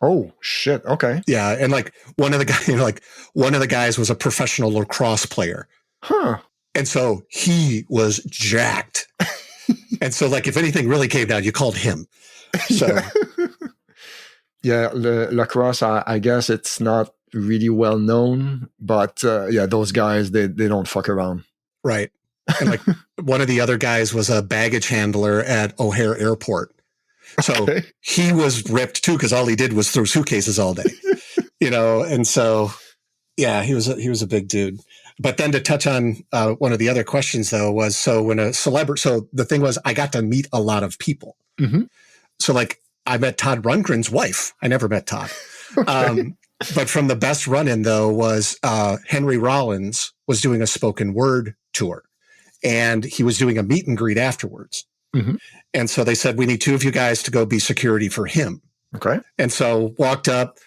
Oh shit! Okay. Yeah, and like one of the guys was a professional lacrosse player. Huh. And so he was jacked. And so like if anything really came down, you called him. So yeah, lacrosse. I guess it's not really well known, but those guys they don't fuck around. Right. And like one of the other guys was a baggage handler at O'Hare Airport. So he was ripped too, because all he did was throw suitcases all day, and so, yeah, he was a big dude. But then to touch on one of the other questions, though, was so when a celebrity, so the thing was, I got to meet a lot of people. Mm-hmm. So like I met Todd Rundgren's wife. I never met Todd. Okay. But from the best run-in, though, was Henry Rollins was doing a spoken word tour. And he was doing a meet and greet afterwards. Mm-hmm. And so they said, we need two of you guys to go be security for him. Okay. And so walked up.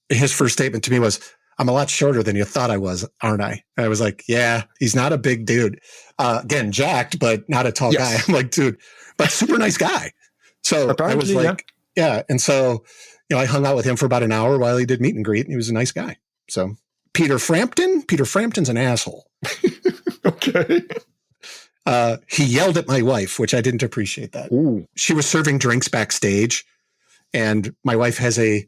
His first statement to me was, I'm a lot shorter than you thought I was, aren't I? And I was like, yeah, he's not a big dude. Again, jacked, but not a tall guy. I'm like, dude, but super nice guy. So I was like, yeah. And so, I hung out with him for about an hour while he did meet and greet, and he was a nice guy. So Peter Frampton's an asshole. Okay. He yelled at my wife, which I didn't appreciate that. Ooh. She was serving drinks backstage, and my wife has a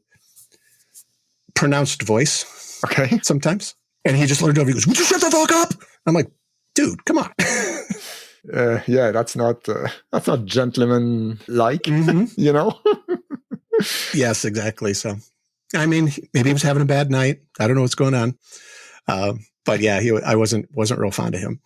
pronounced voice. Okay. Sometimes. And he just learned over. He goes, would you shut the fuck up? I'm like, dude, come on. Yeah, that's not gentleman-like, Yes, exactly. So, I mean, maybe he was having a bad night. I don't know what's going on. But yeah, I wasn't real fond of him.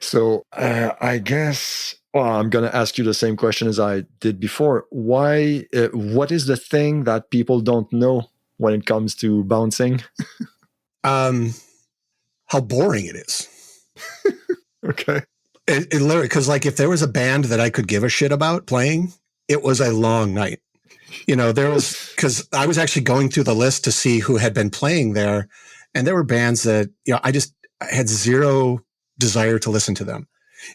So I guess, I'm going to ask you the same question as I did before. Why? What is the thing that people don't know when it comes to bouncing? How boring it is. Okay. It literally, because like if there was a band that I could give a shit about playing, it was a long night. There was, because I was actually going through the list to see who had been playing there, and there were bands that I just had zero desire to listen to them.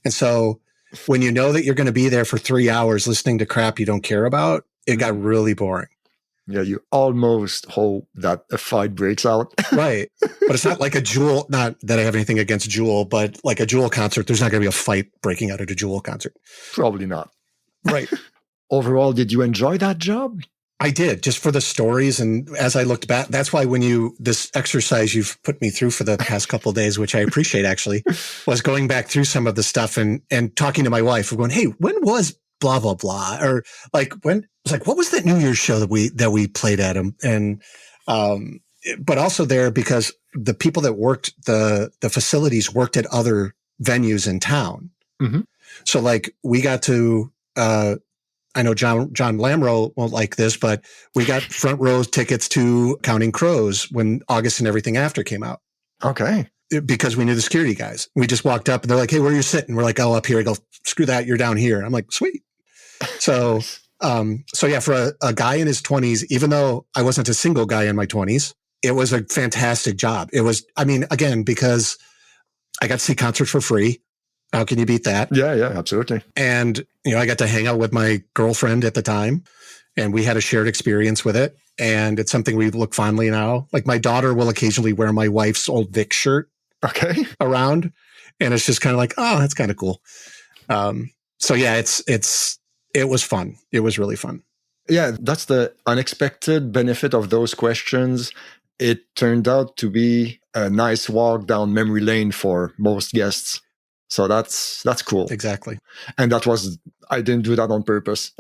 And so when you know that you're going to be there for 3 hours listening to crap you don't care about, it got really boring. Yeah, you almost hope that a fight breaks out. Right. But it's not like a Jewel, not that I have anything against Jewel, but like a Jewel concert, there's not going to be a fight breaking out at a Jewel concert. Probably not. Right. Overall, did you enjoy that job? I did, just for the stories. And as I looked back, that's why this exercise you've put me through for the past couple of days, which I appreciate actually, was going back through some of the stuff and talking to my wife, going, hey, when was blah, blah, blah? Or like what was that New Year's show that we played at? And, but also there because the people that worked the facilities worked at other venues in town. Mm-hmm. So like we got to, I know John Lamro won't like this, but we got front row tickets to Counting Crows when August and Everything After came out. Okay. Because we knew the security guys. We just walked up and they're like, hey, where are you sitting? We're like, oh, up here. I go, screw that. You're down here. I'm like, sweet. So, so yeah, for a guy in his 20s, even though I wasn't a single guy in my 20s, it was a fantastic job. It was, I mean, again, because I got to see concerts for free. How can you beat that? Yeah, absolutely. And, I got to hang out with my girlfriend at the time, and we had a shared experience with it. And it's something we look fondly now. Like my daughter will occasionally wear my wife's old Vic shirt around. And it's just kind of like, oh, that's kind of cool. So yeah, it was fun. It was really fun. Yeah, that's the unexpected benefit of those questions. It turned out to be a nice walk down memory lane for most guests. So that's cool. Exactly. And I didn't do that on purpose.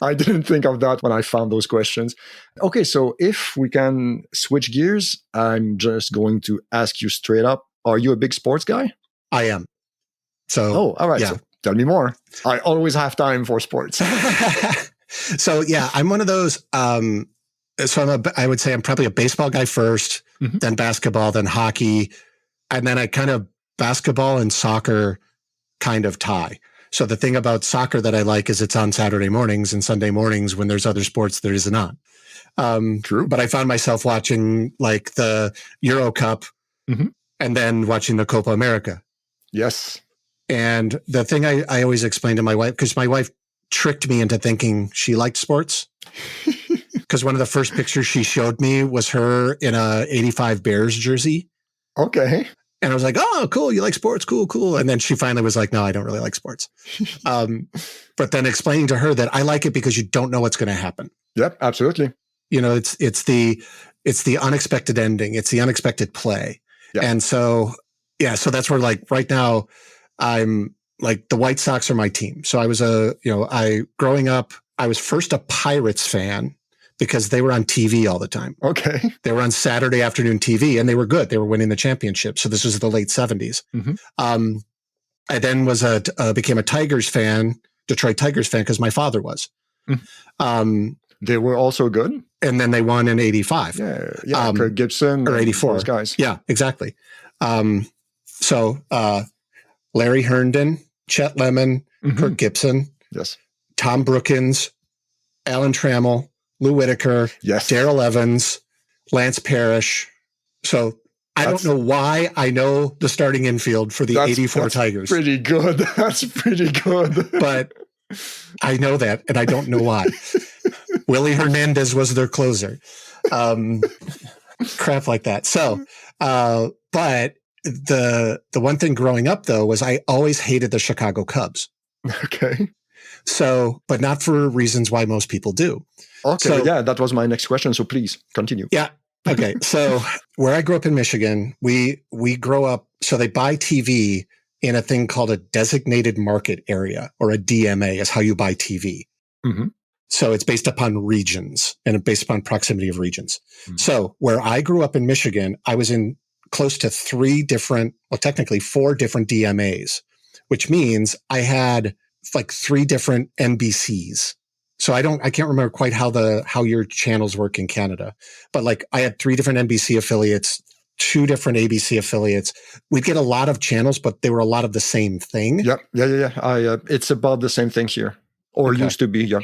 I didn't think of that when I found those questions. Okay, so if we can switch gears, I'm just going to ask you straight up, are you a big sports guy? I am. So, all right. Yeah. So tell me more. I always have time for sports. So yeah, I'm one of those, so I would say I'm probably a baseball guy first, mm-hmm. then basketball, then hockey. And then I kind of basketball and soccer kind of tie. So the thing about soccer that I like is it's on Saturday mornings and Sunday mornings when there's other sports there isn't on. True. But I found myself watching like the Euro Cup mm-hmm. and then watching the Copa America. Yes. And the thing I always explain to my wife, because my wife tricked me into thinking she liked sports. Because one of the first pictures she showed me was her in a 85 Bears jersey. Okay. And I was like, oh, cool. You like sports? Cool. And then she finally was like, no, I don't really like sports. But then explaining to her that I like it because you don't know what's going to happen. Yep, absolutely. It's the unexpected ending. It's the unexpected play. Yep. And so, yeah, so that's where like right now I'm like the White Sox are my team. So I was growing up, I was first a Pirates fan because they were on TV all the time. Okay. They were on Saturday afternoon TV, and they were good. They were winning the championship. So this was the late 70s. I then became a Tigers fan, Detroit Tigers fan, because my father was. They were also good. And then they won in 85. Yeah, Kirk Gibson. Or 84. Those guys. Yeah, exactly. So Larry Herndon, Chet Lemon, Kirk Gibson, yes, Tom Brookins, Alan Trammell, Lou Whitaker, yes, Darrell Evans, Lance Parrish. So I don't know why I know the starting infield for the 84 Tigers. Pretty good. That's pretty good. But I know that, and I don't know why. Willie Hernandez was their closer. Crap like that. So, but the one thing growing up, though, was I always hated the Chicago Cubs. Okay. So, but not for reasons why most people do. Okay. So, yeah, that was my next question. So please continue. Yeah. Okay. So where I grew up in Michigan, we grow up, so they buy TV in a thing called a designated market area, or a DMA is how you buy TV. So it's based upon regions and based upon proximity of regions. So where I grew up in Michigan, I was in close to technically 4 different DMAs, which means I had like 3 different NBCs. So I can't remember quite how your channels work in Canada, but like I had 3 different NBC affiliates, 2 different ABC affiliates. We'd get a lot of channels, but they were a lot of the same thing. Yeah. It's about the same thing here, or used to be. Yeah.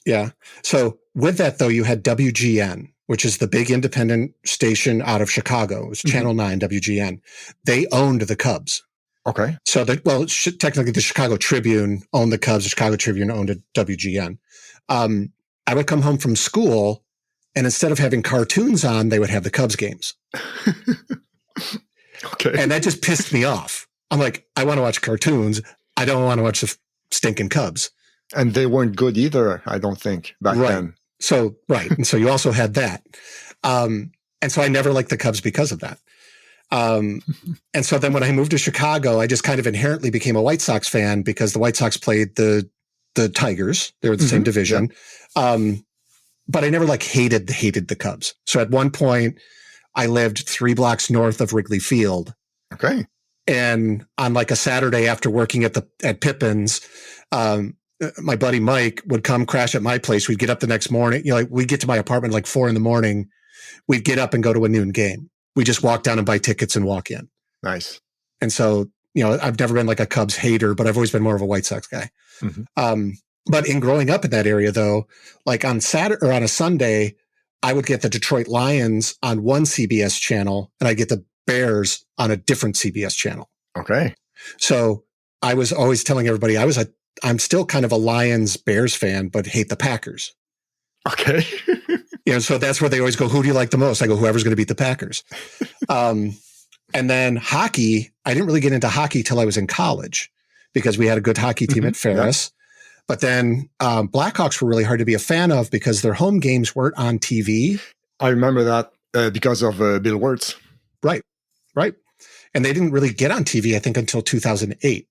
Yeah. So with that, though, you had WGN, which is the big independent station out of Chicago. It was Channel 9, WGN. They owned the Cubs. Okay. So, technically the Chicago Tribune owned the Cubs. The Chicago Tribune owned WGN. I would come home from school, and instead of having cartoons on, they would have the Cubs games. Okay. And that just pissed me off. I'm like, I want to watch cartoons. I don't want to watch the stinking Cubs. And they weren't good either, I don't think, back then. So, and so you also had that. And so I never liked the Cubs because of that. And so then when I moved to Chicago, I just kind of inherently became a White Sox fan because the White Sox played the Tigers. They were the same division. Yeah. But I never hated the Cubs. So at one point I lived 3 blocks north of Wrigley Field. Okay. And on a Saturday after working at Pippin's, my buddy Mike would come crash at my place. We'd get up the next morning. We'd get to my apartment 4 a.m. We'd get up and go to a noon game. We just walk down and buy tickets and walk in. Nice. And so, I've never been a Cubs hater, but I've always been more of a White Sox guy. But in growing up in that area, though, on Saturday or on a Sunday, I would get the Detroit Lions on one CBS channel, and I get the Bears on a different CBS channel. Okay. So I was always telling everybody I'm still kind of a Lions Bears fan, but hate the Packers. Okay. So that's where they always go, who do you like the most? I go, whoever's going to beat the Packers. And then hockey, I didn't really get into hockey till I was in college because we had a good hockey team at Ferris. Yeah. But then Blackhawks were really hard to be a fan of because their home games weren't on TV. I remember that because of Bill Wirtz. Right. And they didn't really get on TV, I think, until 2008.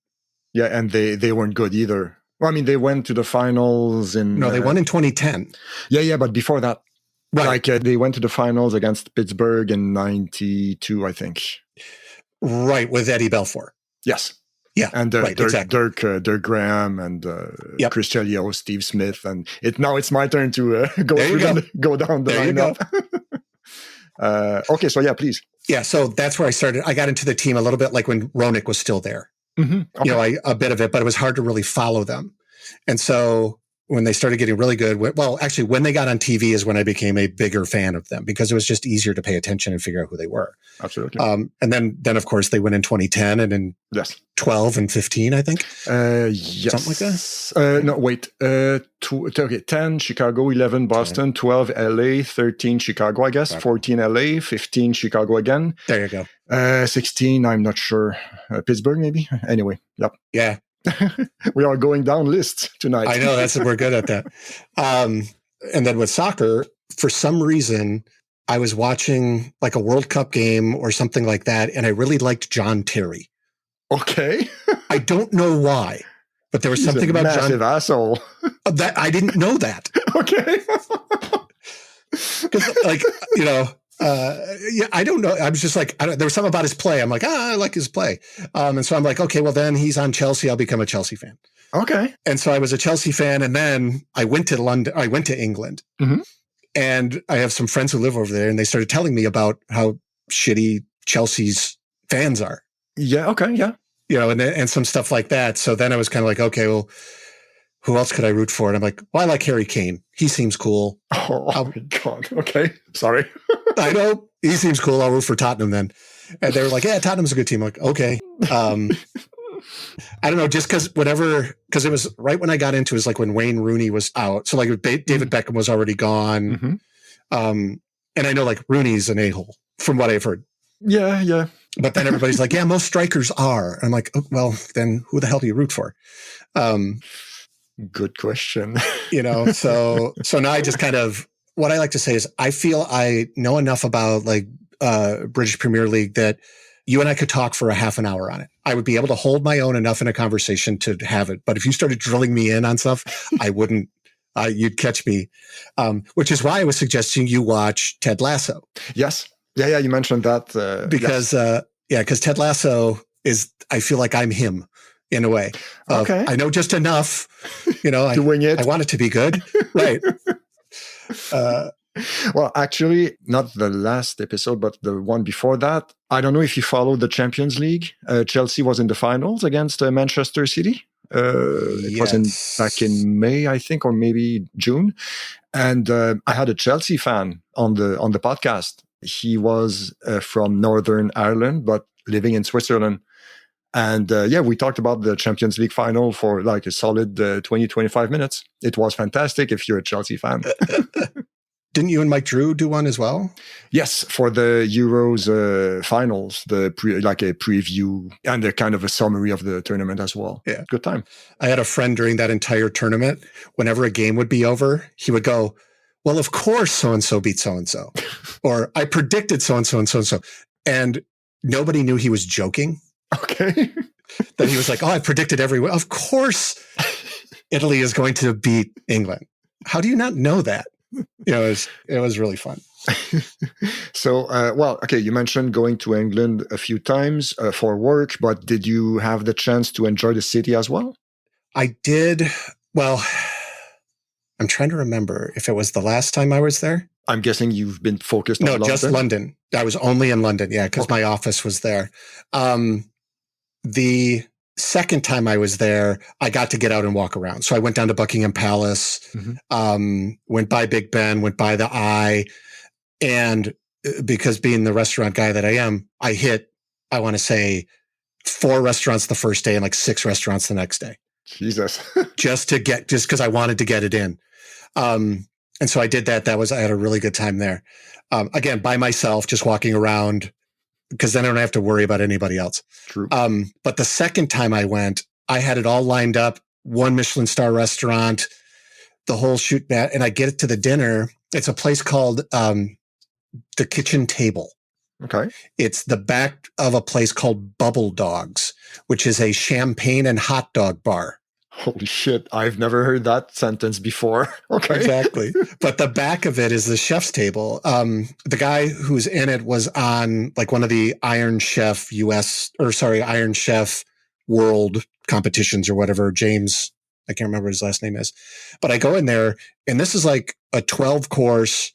Yeah, and they weren't good either. Well, I mean, they went to the finals in... No, they won in 2010. Yeah, but before that. Right. They went to the finals against Pittsburgh in 92, I think. Right, with Eddie Belfour. Yes. Yeah, and Dirk Graham and Chris Chelios, Steve Smith, and now it's my turn to go down the lineup. Okay, so yeah, please. Yeah, so that's where I started. I got into the team a little bit when Roenick was still there. Okay. A bit of it, but it was hard to really follow them. And so when they started getting really good, when they got on TV is when I became a bigger fan of them because it was just easier to pay attention and figure out who they were. Absolutely. And then of course they went in 2010 and in 12 and 15, I think. Yes. Something like that. No, wait. 10 Chicago, 11 Boston, 12 LA, 13 Chicago, I guess, right. 14 LA, 15 Chicago again. There you go. 16, I'm not sure. Pittsburgh, maybe. Anyway, yep. Yeah. We are going down lists tonight. I know we're good at that. And then with soccer, for some reason, I was watching a World Cup game or something like that, and I really liked John Terry. Okay. I don't know why, but there was something about massive asshole. That I didn't know that. Okay. Because, like, you know, yeah, I don't know. I was just like, there was something about his play. I'm like, I like his play. And so I'm like, okay, well, then he's on Chelsea. I'll become a Chelsea fan. Okay. And so I was a Chelsea fan. And then I went to London. I went to England. Mm-hmm. And I have some friends who live over there. And they started telling me about how shitty Chelsea's fans are. Yeah. Okay. Yeah. You know, and some stuff like that. So then I was kind of like, okay, well, who else could I root for? And I'm like, well, I like Harry Kane. He seems cool. Oh my God. Okay. Sorry. I know. He seems cool. I'll root for Tottenham then. And they were like, yeah, Tottenham's a good team. I'm like, okay. I don't know, just because it was right when I got into it, was like when Wayne Rooney was out. So like David Beckham was already gone. Mm-hmm. And I know like Rooney's an a-hole from what I've heard. Yeah, yeah. But then everybody's like, yeah, most strikers are. And I'm like, oh, well, then who the hell do you root for? Good question. You know, so now I just kind of, what I like to say is I feel I know enough about like British Premier League that you and I could talk for a half an hour on it. I would be able to hold my own enough in a conversation to have it. But if you started drilling me in on stuff, I wouldn't. You'd catch me, which is why I was suggesting you watch Ted Lasso. Yes. Yeah. You mentioned that. Because Ted Lasso is, I feel like I'm him in a way. Okay. I know just enough, you know, Doing it. I want it to be good. Right. Well, actually, not the last episode, but the one before that. I don't know if you followed the Champions League. Chelsea was in the finals against Manchester City. It was back in May, I think, or maybe June. And I had a Chelsea fan on the podcast. He was from Northern Ireland, but living in Switzerland. And we talked about the Champions League final for like a solid 20, 25 minutes. It was fantastic if you're a Chelsea fan. Didn't you and Mike Drew do one as well? Yes, for the Euros finals, like a preview and a kind of a summary of the tournament as well. Yeah. Good time. I had a friend during that entire tournament. Whenever a game would be over, he would go, well, of course so-and-so beat so-and-so. Or I predicted so-and-so and so-and-so. And nobody knew he was joking. Okay. That he was like, oh, I predicted everywhere. Of course Italy is going to beat England. How do you not know that? You know, it was really fun. So, okay, you mentioned going to England a few times for work, but did you have the chance to enjoy the city as well? I did. Well, I'm trying to remember if it was the last time I was there. I'm guessing you've been focused on London? No, just London. I was only in London, yeah, because my office was there. The second time I was there, I got to get out and walk around. So I went down to Buckingham Palace, went by Big Ben, went by the Eye. And because being the restaurant guy that I am, I hit, I want to say 4 restaurants the first day and like 6 restaurants the next day. Jesus. just because I wanted to get it in. And so I did that. I had a really good time there. Again, by myself, just walking around, because then I don't have to worry about anybody else. True. But the second time I went, I had it all lined up, 1 Michelin star restaurant, the whole shoot mat, and I get it to the dinner. It's a place called The Kitchen Table. Okay. It's the back of a place called Bubble Dogs, which is a champagne and hot dog bar. Holy shit. I've never heard that sentence before. Okay. Exactly. But the back of it is the chef's table. The guy who's in it was on like one of the Iron Chef Iron Chef World competitions or whatever. James, I can't remember what his last name is. But I go in there and this is like a 12-course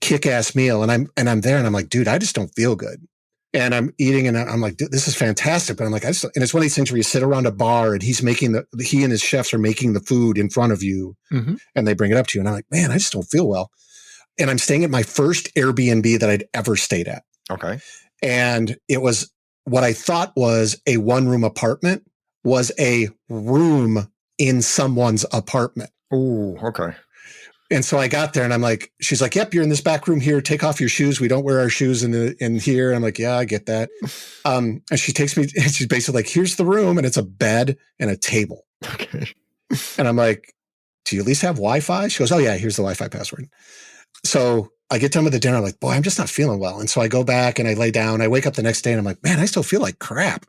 kick-ass meal. And I'm there and I'm like, dude, I just don't feel good. And I'm eating and I'm like, this is fantastic. But I'm like, and it's one of these things where you sit around a bar and he and his chefs are making the food in front of you and they bring it up to you. And I'm like, man, I just don't feel well. And I'm staying at my first Airbnb that I'd ever stayed at. Okay. And it was what I thought was a 1-room apartment was a room in someone's apartment. Oh, okay. And so I got there and I'm like, she's like, yep, you're in this back room here. Take off your shoes. We don't wear our shoes in here. I'm like, yeah, I get that. And she takes me, and she's basically like, here's the room. And it's a bed and a table. Okay. And I'm like, do you at least have Wi-Fi? She goes, oh yeah, here's the Wi-Fi password. So I get done with the dinner. I'm like, boy, I'm just not feeling well. And so I go back and I lay down. I wake up the next day and I'm like, man, I still feel like crap.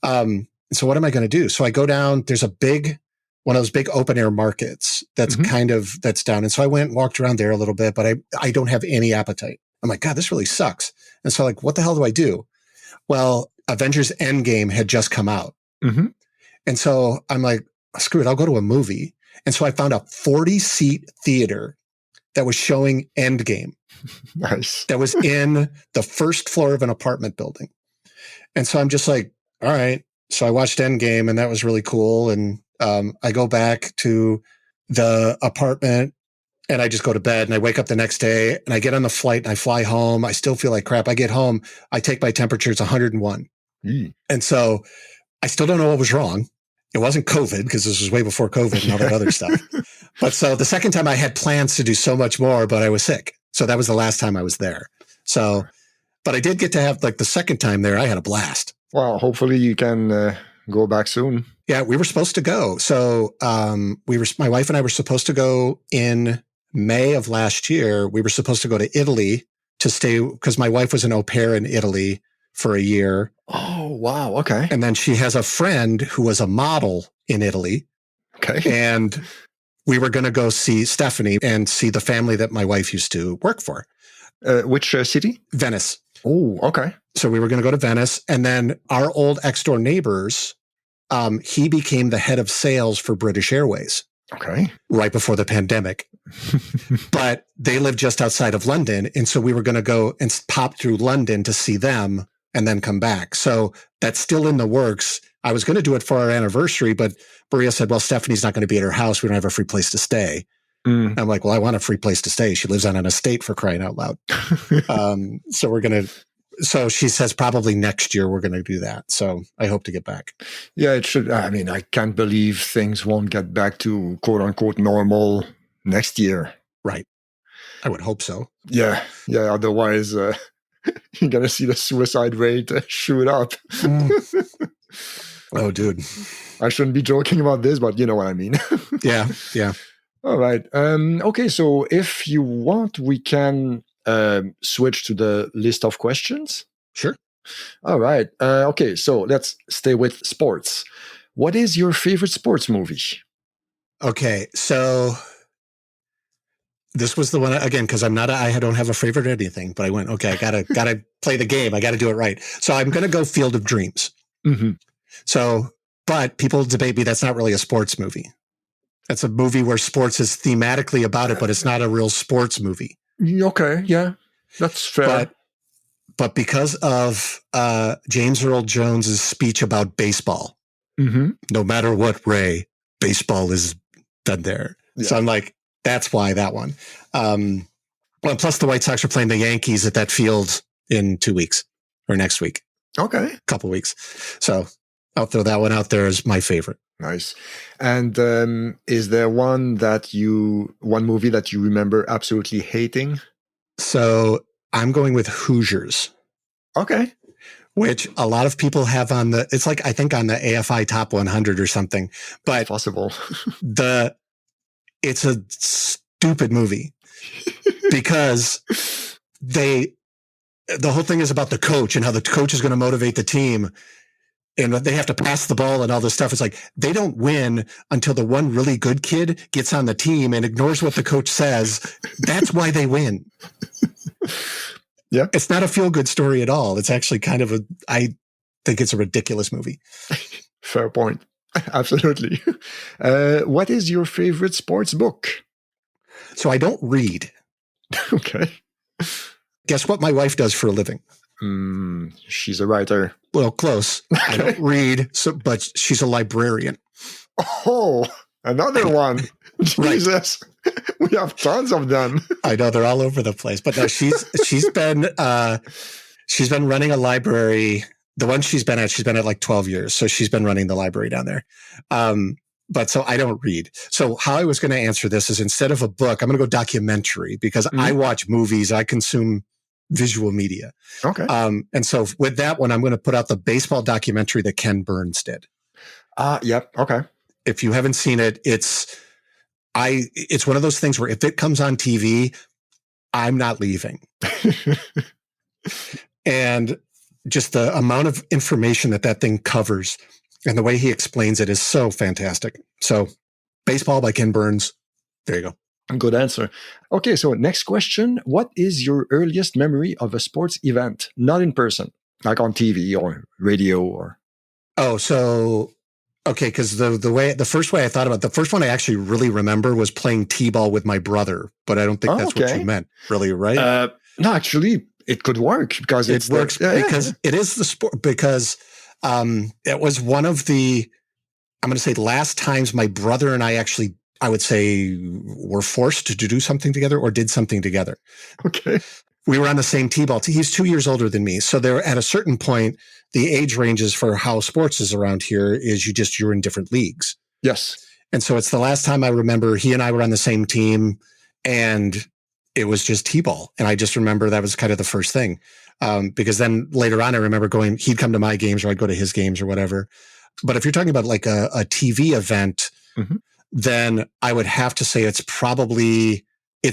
So what am I going to do? So I go down, there's a big one of those big open air markets that's that's down. And so I went and walked around there a little bit, but I don't have any appetite. I'm like, God, this really sucks. And so like, what the hell do I do? Well, Avengers Endgame had just come out. And so I'm like, screw it, I'll go to a movie. And so I found a 40-seat theater that was showing Endgame. Nice. That was in the first floor of an apartment building. And so I'm just like, all right. So I watched Endgame and that was really cool. And I go back to the apartment and I just go to bed and I wake up the next day and I get on the flight and I fly home. I still feel like crap. I get home. I take my temperature. It's 101. And so I still don't know what was wrong. It wasn't COVID because this was way before COVID and all that other stuff. But so the second time I had plans to do so much more, but I was sick. So that was the last time I was there. So, but I did get to have like the second time there, I had a blast. Well, hopefully you can go back soon. Yeah, we were supposed to go. So my wife and I were supposed to go in May of last year. We were supposed to go to Italy to stay because my wife was an au pair in Italy for a year. Oh, wow. Okay. And then she has a friend who was a model in Italy. Okay. And we were going to go see Stephanie and see the family that my wife used to work for. Which city? Venice. Oh, okay. So we were going to go to Venice. And then our old ex-door neighbors, he became the head of sales for British Airways. Okay. Right before the pandemic. But they lived just outside of London. And so we were going to go and pop through London to see them and then come back. So that's still in the works. I was going to do it for our anniversary, but Maria said, well, Stephanie's not going to be at her house. We don't have a free place to stay. I'm like, well, I want a free place to stay. She lives on an estate, for crying out loud. So she says probably next year we're going to do that. So I hope to get back. Yeah, it should. I mean, I can't believe things won't get back to quote unquote normal next year. Right. I would hope so. Yeah. Yeah. Otherwise, you're going to see the suicide rate shoot up. Oh, dude. I shouldn't be joking about this, but you know what I mean. Yeah. Yeah. All right. Okay. So if you want, we can switch to the list of questions. Sure. All right. Okay. So let's stay with sports. What is your favorite sports movie? Okay. So this was the one again, because I don't have a favorite or anything, but I went, okay, I gotta play the game. I gotta do it right. So I'm going to go Field of Dreams. So, but people debate me. That's not really a sports movie. That's a movie where sports is thematically about it, but it's not a real sports movie. Okay. Yeah, that's fair. But because of James Earl Jones's speech about baseball, no matter what, Ray, baseball is done there. Yeah. So I'm like, that's why that one. Well, plus the White Sox are playing the Yankees at that field in 2 weeks or next week. Okay. Couple weeks. So I'll throw that one out there as my favorite. Nice. And is there one movie that you remember absolutely hating? So I'm going with Hoosiers. Okay. Which a lot of people have on it's like, I think on the AFI Top 100 or something. But it's possible. It's a stupid movie because the whole thing is about the coach and how the coach is going to motivate the team. And they have to pass the ball and all this stuff. It's like they don't win until the one really good kid gets on the team and ignores what the coach says. That's why they win. Yeah. It's not a feel-good story at all. It's actually kind of I think it's a ridiculous movie. Fair point. Absolutely. What is your favorite sports book? So I don't read. Okay. Guess what my wife does for a living? She's a writer. Well, close. Okay. I don't read, but she's a librarian. Oh, another one. Jesus. We have tons of them. I know they're all over the place, but no, she's been running a library. The one she's been at like 12 years. So she's been running the library down there. But so I don't read. So how I was going to answer this is instead of a book, I'm going to go documentary because I watch movies. I consume visual media. Okay. And so with that one, I'm going to put out the baseball documentary that Ken Burns did. Yep. Okay. If you haven't seen it, it's one of those things where if it comes on TV, I'm not leaving. And just the amount of information that thing covers and the way he explains it is so fantastic. So Baseball by Ken Burns. There you go. Good answer. Okay, so next question. What is your earliest memory of a sports event? Not in person, like on TV or radio or... Oh, so, okay, because the first way I thought about the first one I actually really remember was playing T-ball with my brother, but I don't think that's what you meant, really, right? No, actually, it could work because it works because it is the sport, because it was one of the, I'm going to say, last times my brother and I actually, I would say, were forced to do something together or did something together. Okay. We were on the same T-ball team. He's 2 years older than me. So there, at a certain point, the age ranges for how sports is around here is you're in different leagues. Yes. And so it's the last time I remember he and I were on the same team, and it was just T-ball. And I just remember that was kind of the first thing. Because then later on, I remember he'd come to my games or I'd go to his games or whatever. But if you're talking about like a TV event, then I would have to say it's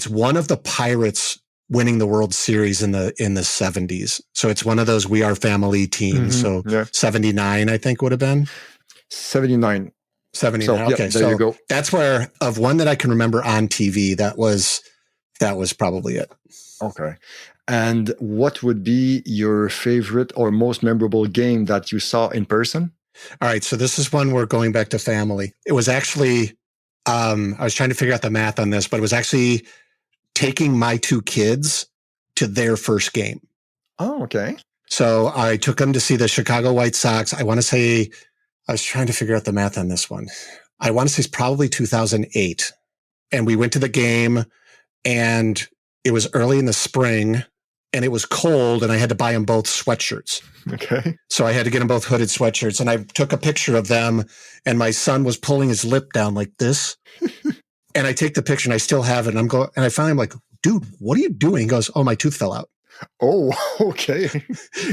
one of the Pirates winning the World Series in the 70s. So it's one of those We Are Family teams. So 79, I think would have been 79. 79. So, okay. There you go. That's where, of one that I can remember on TV, that was probably it. Okay. And what would be your favorite or most memorable game that you saw in person? All right. So this is one we're going back to family. It was actually, I was trying to figure out the math on this, but it was actually taking my 2 kids to their first game. Oh, okay. So I took them to see the Chicago White Sox. I want to say, I was trying to figure out the math on this one. I want to say it's probably 2008. And we went to the game, and it was early in the spring, and it was cold, and I had to buy them both sweatshirts. Okay. So I had to get them both hooded sweatshirts, and I took a picture of them, and my son was pulling his lip down like this. And I take the picture, and I still have it, and I finally am like, dude, what are you doing? He goes, oh, my tooth fell out. Oh, okay.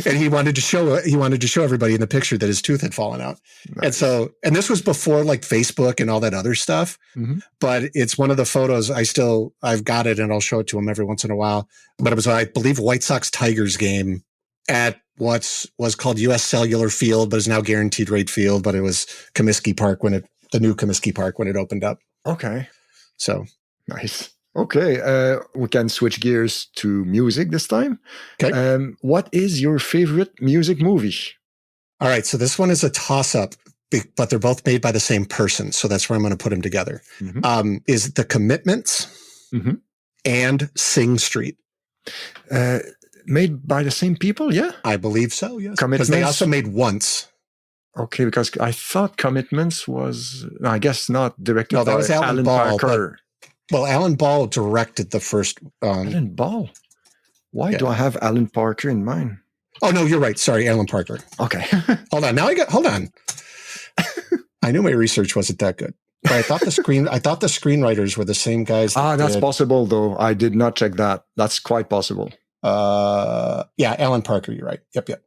And he wanted to show everybody in the picture that his tooth had fallen out. Nice. And this was before like Facebook and all that other stuff. But it's one of the photos I've got it, and I'll show it to him every once in a while. But it was, I believe, White Sox Tigers game at what was called US Cellular Field, but is now Guaranteed Rate Field. But it was Comiskey Park the new Comiskey Park when it opened up. Okay. So nice. Okay, we can switch gears to music this time. Okay. What is your favorite music movie? All right, so this one is a toss-up, but they're both made by the same person, so that's where I'm going to put them together. Is The Commitments and Sing Street. Made by the same people, yeah? I believe so, yes. Commitments. Because they also made Once. Okay, because I thought Commitments was, I guess not directed by that was Alan Ball, Parker. Well, Alan Ball directed the first. Alan Ball? Why do I have Alan Parker in mind? Oh, no, you're right. Sorry, Alan Parker. Okay. Hold on. Hold on. I knew my research wasn't that good. But I thought the screenwriters were the same guys. That's possible, though. I did not check that. That's quite possible. Yeah, Alan Parker, you're right. Yep.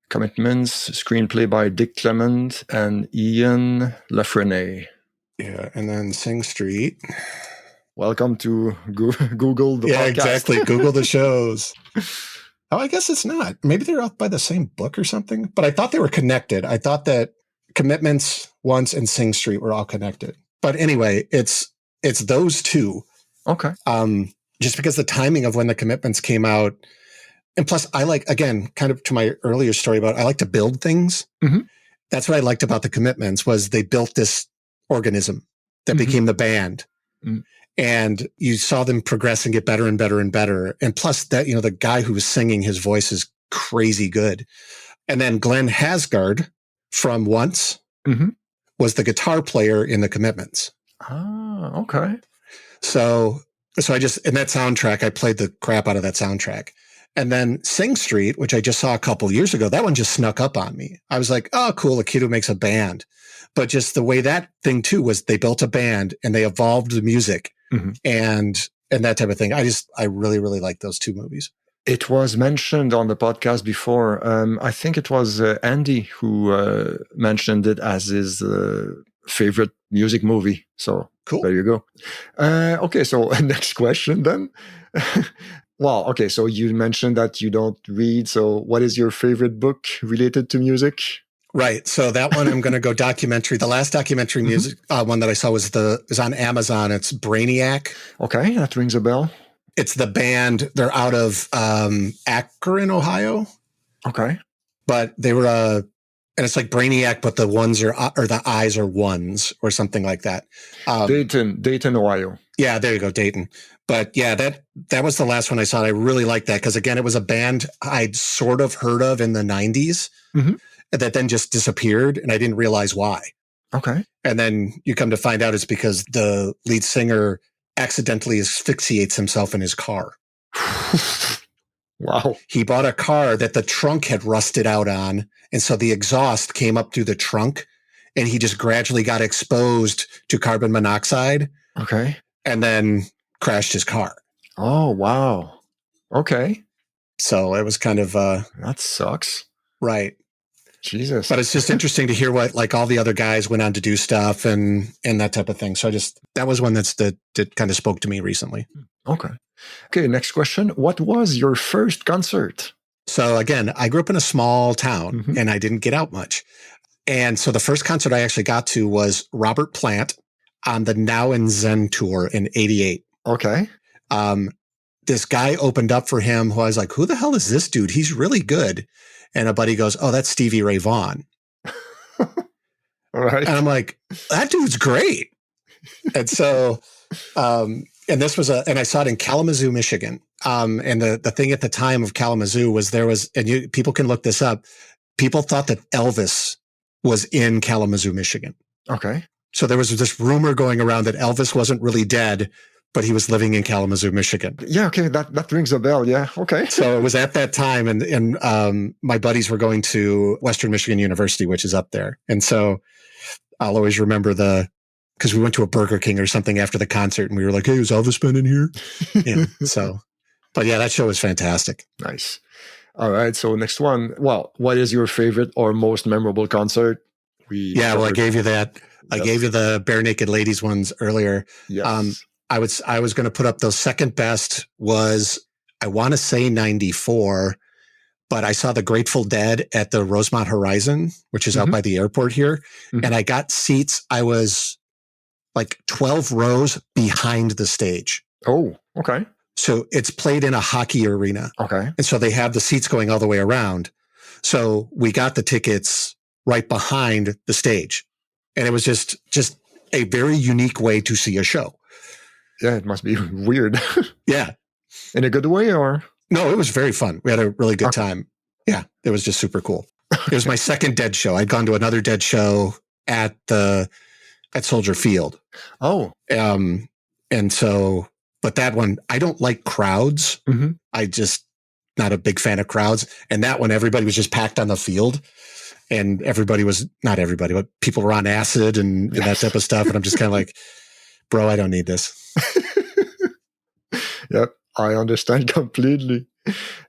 Commitments, screenplay by Dick Clement and Ian Lafreniere. Yeah, and then Sing Street. Welcome to Google the podcast. Yeah, exactly. Google the shows. Oh, I guess it's not. Maybe they're up by the same book or something. But I thought they were connected. I thought that Commitments, Once, and Sing Street were all connected. But anyway, it's those two. Okay. Just because the timing of when the Commitments came out, and plus I like, again, kind of to my earlier story about I like to build things. That's what I liked about the Commitments was they built this organism that became the band. And you saw them progress and get better and better and better. And plus that, the guy who was singing, his voice is crazy good. And then Glenn Hasgard from Once was the guitar player in the Commitments. Ah, okay. So I just, in that soundtrack, I played the crap out of that soundtrack. And then Sing Street, which I just saw a couple years ago, that one just snuck up on me. I was like, oh, cool, a kid who makes a band. But just the way that thing too was they built a band and they evolved the music and that type of thing. I really, really like those two movies. It was mentioned on the podcast before. I think it was Andy who mentioned it as his favorite music movie. So cool. There you go. Okay, so next question then. Well, okay, so you mentioned that you don't read. So what is your favorite book related to music? Right. So that one I'm going to go documentary. The last documentary music one that I saw was on Amazon. It's Brainiac. Okay, that rings a bell. It's the band. They're out of Akron, Ohio. Okay. But they were and it's like Brainiac, but the ones or the eyes are ones or something like that. Dayton, Ohio. Yeah, there you go, Dayton. But yeah, that was the last one I saw. I really liked that because again, it was a band I'd sort of heard of in the 90s that then just disappeared, and I didn't realize why. Okay. And then you come to find out it's because the lead singer accidentally asphyxiates himself in his car. Wow. He bought a car that the trunk had rusted out on. And so the exhaust came up through the trunk and he just gradually got exposed to carbon monoxide. Okay. And then crashed his car. Oh, wow. Okay. So it was kind of that sucks. Right. Jesus. But it's just interesting to hear what like all the other guys went on to do stuff and that type of thing. So that was one that kind of spoke to me recently. Okay, next question. What was your first concert? So again, I grew up in a small town and I didn't get out much. And so the first concert I actually got to was Robert Plant on the Now and Zen tour in 88. Okay. This guy opened up for him who I was like, who the hell is this dude? He's really good. And a buddy goes, oh, that's Stevie Ray Vaughan. All right. And I'm like, that dude's great. And so, and this was and I saw it in Kalamazoo, Michigan. And the thing at the time of Kalamazoo was people can look this up. People thought that Elvis was in Kalamazoo, Michigan. Okay. So there was this rumor going around that Elvis wasn't really dead, but he was living in Kalamazoo, Michigan. Yeah. Okay. That rings a bell. Yeah. Okay. So it was at that time. And my buddies were going to Western Michigan University, which is up there. And so I'll always remember because we went to a Burger King or something after the concert and we were like, hey, is Elvis been in here? Yeah. But yeah, that show was fantastic. Nice. All right. So next one. Well, what is your favorite or most memorable concert? I gave you that. I gave you the Bare Naked Ladies ones earlier. Yes. I was going to put up those. Second best was, I want to say 94, but I saw the Grateful Dead at the Rosemont Horizon, which is out by the airport here. And I got seats. I was like 12 rows behind the stage. Oh, okay. So it's played in a hockey arena. Okay. And so they have the seats going all the way around. So we got the tickets right behind the stage. And it was just a very unique way to see a show. Yeah, it must be weird. Yeah. In a good way or? No, it was very fun. We had a really good time. Yeah, it was just super cool. It was my second Dead show. I'd gone to another Dead show at Soldier Field. Oh. And so, but that one, I don't like crowds. I just not a big fan of crowds. And that one, everybody was just packed on the field. And not everybody, but people were on acid and that type of stuff. And I'm just kind of like, bro, I don't need this. Yep, I understand completely.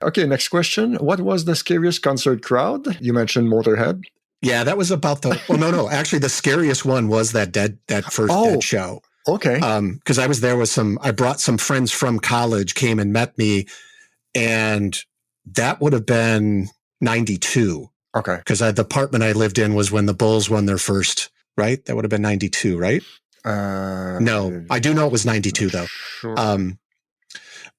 Okay, next question. What was the scariest concert crowd? You mentioned Motorhead. Yeah, that was about no. Actually, the scariest one was that first Dead show. Okay. Because I was there with I brought some friends from college, came and met me. And that would have been 92. Okay. Because the apartment I lived in was when the Bulls won their first, right? That would have been 92, right? No, I do know it was 92 though. Sure.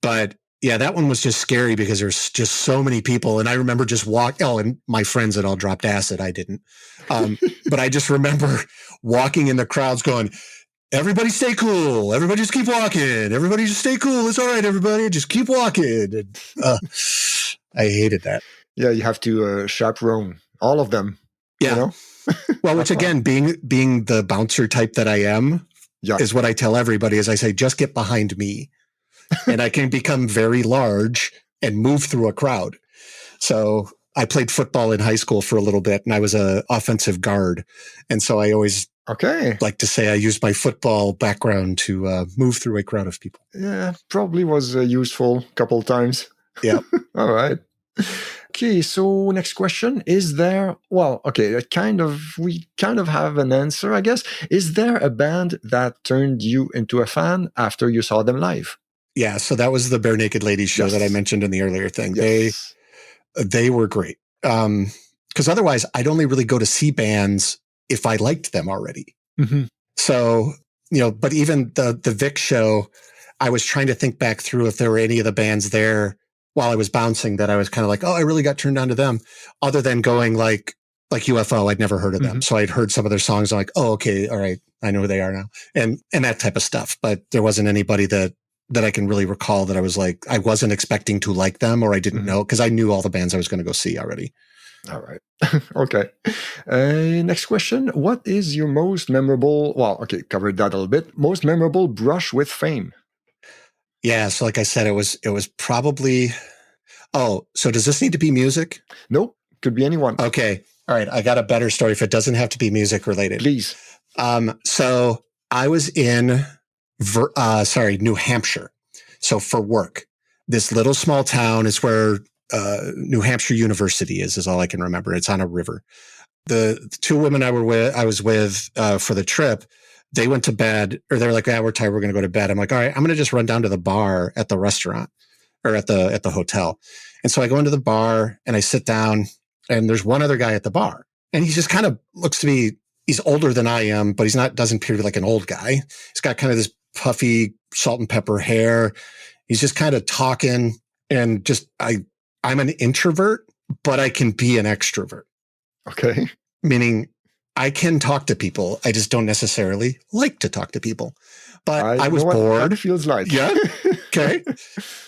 But yeah, that one was just scary because there's just so many people. And I remember just and my friends had all dropped acid. I didn't. But I just remember walking in the crowds going, everybody stay cool. Everybody just keep walking. Everybody just stay cool. It's all right, everybody. Just keep walking. And, I hated that. Yeah, you have to chaperone all of them. Yeah. You know? Well, which again, being the bouncer type that I am, is what I tell everybody is I say, just get behind me. And I can become very large and move through a crowd. So I played football in high school for a little bit and I was an offensive guard. And so I always like to say I used my football background to move through a crowd of people. Yeah, probably was useful a couple of times. Yeah. All right. Okay, so next question. Is there, we kind of have an answer, I guess. Is there a band that turned you into a fan after you saw them live? Yeah, so that was the Bare Naked Ladies show that I mentioned in the earlier thing. Yes. They were great. Because otherwise, I'd only really go to see bands if I liked them already. Mm-hmm. So, but even the Vic show, I was trying to think back through if there were any of the bands there while I was bouncing that I was kind of like, oh, I really got turned on to them, other than going like UFO. I'd never heard of them. So I'd heard some of their songs. I'm like, oh, okay. All right. I know who they are now. And that type of stuff. But there wasn't anybody that I can really recall that I was like, I wasn't expecting to like them, or I didn't know, because I knew all the bands I was going to go see already. All right. Okay. Next question. What is your most memorable, covered that a little bit, most memorable brush with fame? Yeah. So like I said, it was probably, so does this need to be music? Nope. Could be anyone. Okay. All right. I got a better story if it doesn't have to be music related. Please. So I was in, New Hampshire. So for work, this little small town is where New Hampshire University is all I can remember. It's on a river. The two women I was with for the trip, they went to bed, or they're like, we're tired, we're going to go to bed. I'm like, all right, I'm going to just run down to the bar at the restaurant, or at the hotel. And so I go into the bar and I sit down, and there's one other guy at the bar, and he just kind of looks to be, he's older than I am, but doesn't appear to be like an old guy. He's got kind of this puffy salt and pepper hair. He's just kind of talking, and just, I'm an introvert, but I can be an extrovert. Okay. Meaning I can talk to people. I just don't necessarily like to talk to people. But I was bored. It feels like. Yeah. Okay.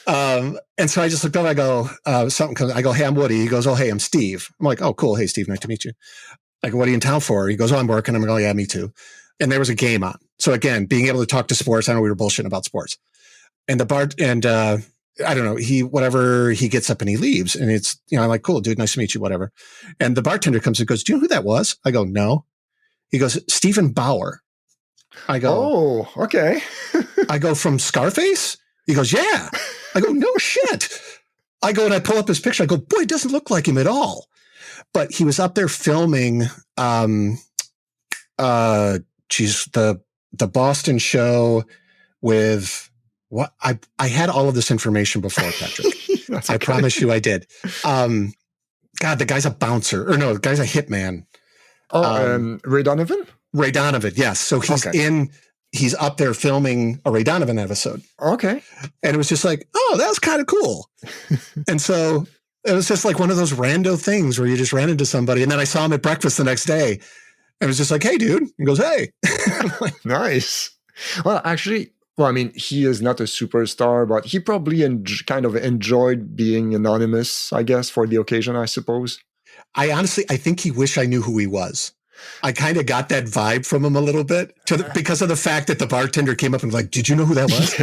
And so I just looked up, I go, something comes, I go, hey, I'm Woody. He goes, oh, hey, I'm Steve. I'm like, oh, cool. Hey, Steve, nice to meet you. I go, what are you in town for? He goes, oh, I'm working. I'm like, oh, yeah, me too. And there was a game on. So again, being able to talk to sports, I know we were bullshitting about sports. And I don't know, he gets up and he leaves, and it's, I'm like, cool, dude, nice to meet you, whatever. And the bartender comes and goes, do you know who that was? I go, no. He goes, Stephen Bauer. I go, oh, okay. I go, from Scarface? He goes, yeah. I go, no shit. I go and I pull up his picture. I go, boy, it doesn't look like him at all. But he was up there filming, the Boston show with what I had all of this information before, Patrick. Okay. I promise you I did. God, the guy's a bouncer, or no, the guy's a hitman. Ray Donovan? Ray Donovan, yes. So he's up there filming a Ray Donovan episode. Okay. And it was just like, oh, that was kind of cool. And so it was just like one of those rando things where you just ran into somebody. And then I saw him at breakfast the next day. And it was just like, hey, dude. He goes, hey. Nice. Well, actually, he is not a superstar, but he probably kind of enjoyed being anonymous, I guess, for the occasion, I suppose. I think he wished I knew who he was. I kind of got that vibe from him a little bit because of the fact that the bartender came up and was like, did you know who that was?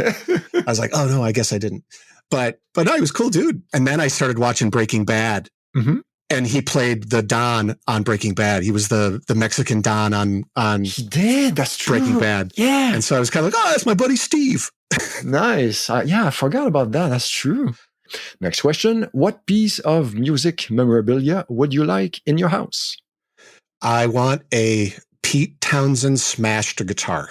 I was like, oh, no, I guess I didn't. But no, he was cool, dude. And then I started watching Breaking Bad. Mm-hmm. And he played the Don on Breaking Bad. He was the Mexican Don on He did. That's true. Breaking Bad. Yeah. And so I was kind of like, oh, that's my buddy Steve. Nice. I forgot about that. That's true. Next question. What piece of music memorabilia would you like in your house? I want a Pete Townsend smashed guitar.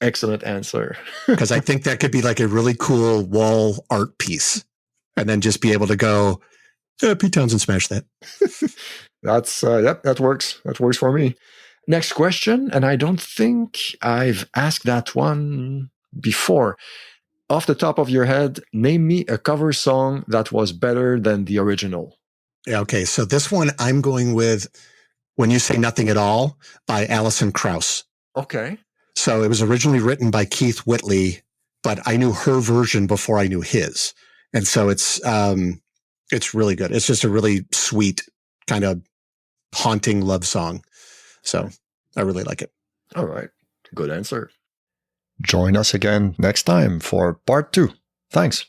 Excellent answer. Because I think that could be like a really cool wall art piece. And then just be able to go, Pete Townsend smashed that. That's, that works. That works for me. Next question. And I don't think I've asked that one before. Off the top of your head, name me a cover song that was better than the original. Yeah, okay. So this one I'm going with When You Say Nothing at All by Alison Krauss. Okay. So it was originally written by Keith Whitley, but I knew her version before I knew his. And so it's really good. It's just a really sweet kind of haunting love song. So I really like it. All right. Good answer. Join us again next time for part 2. Thanks.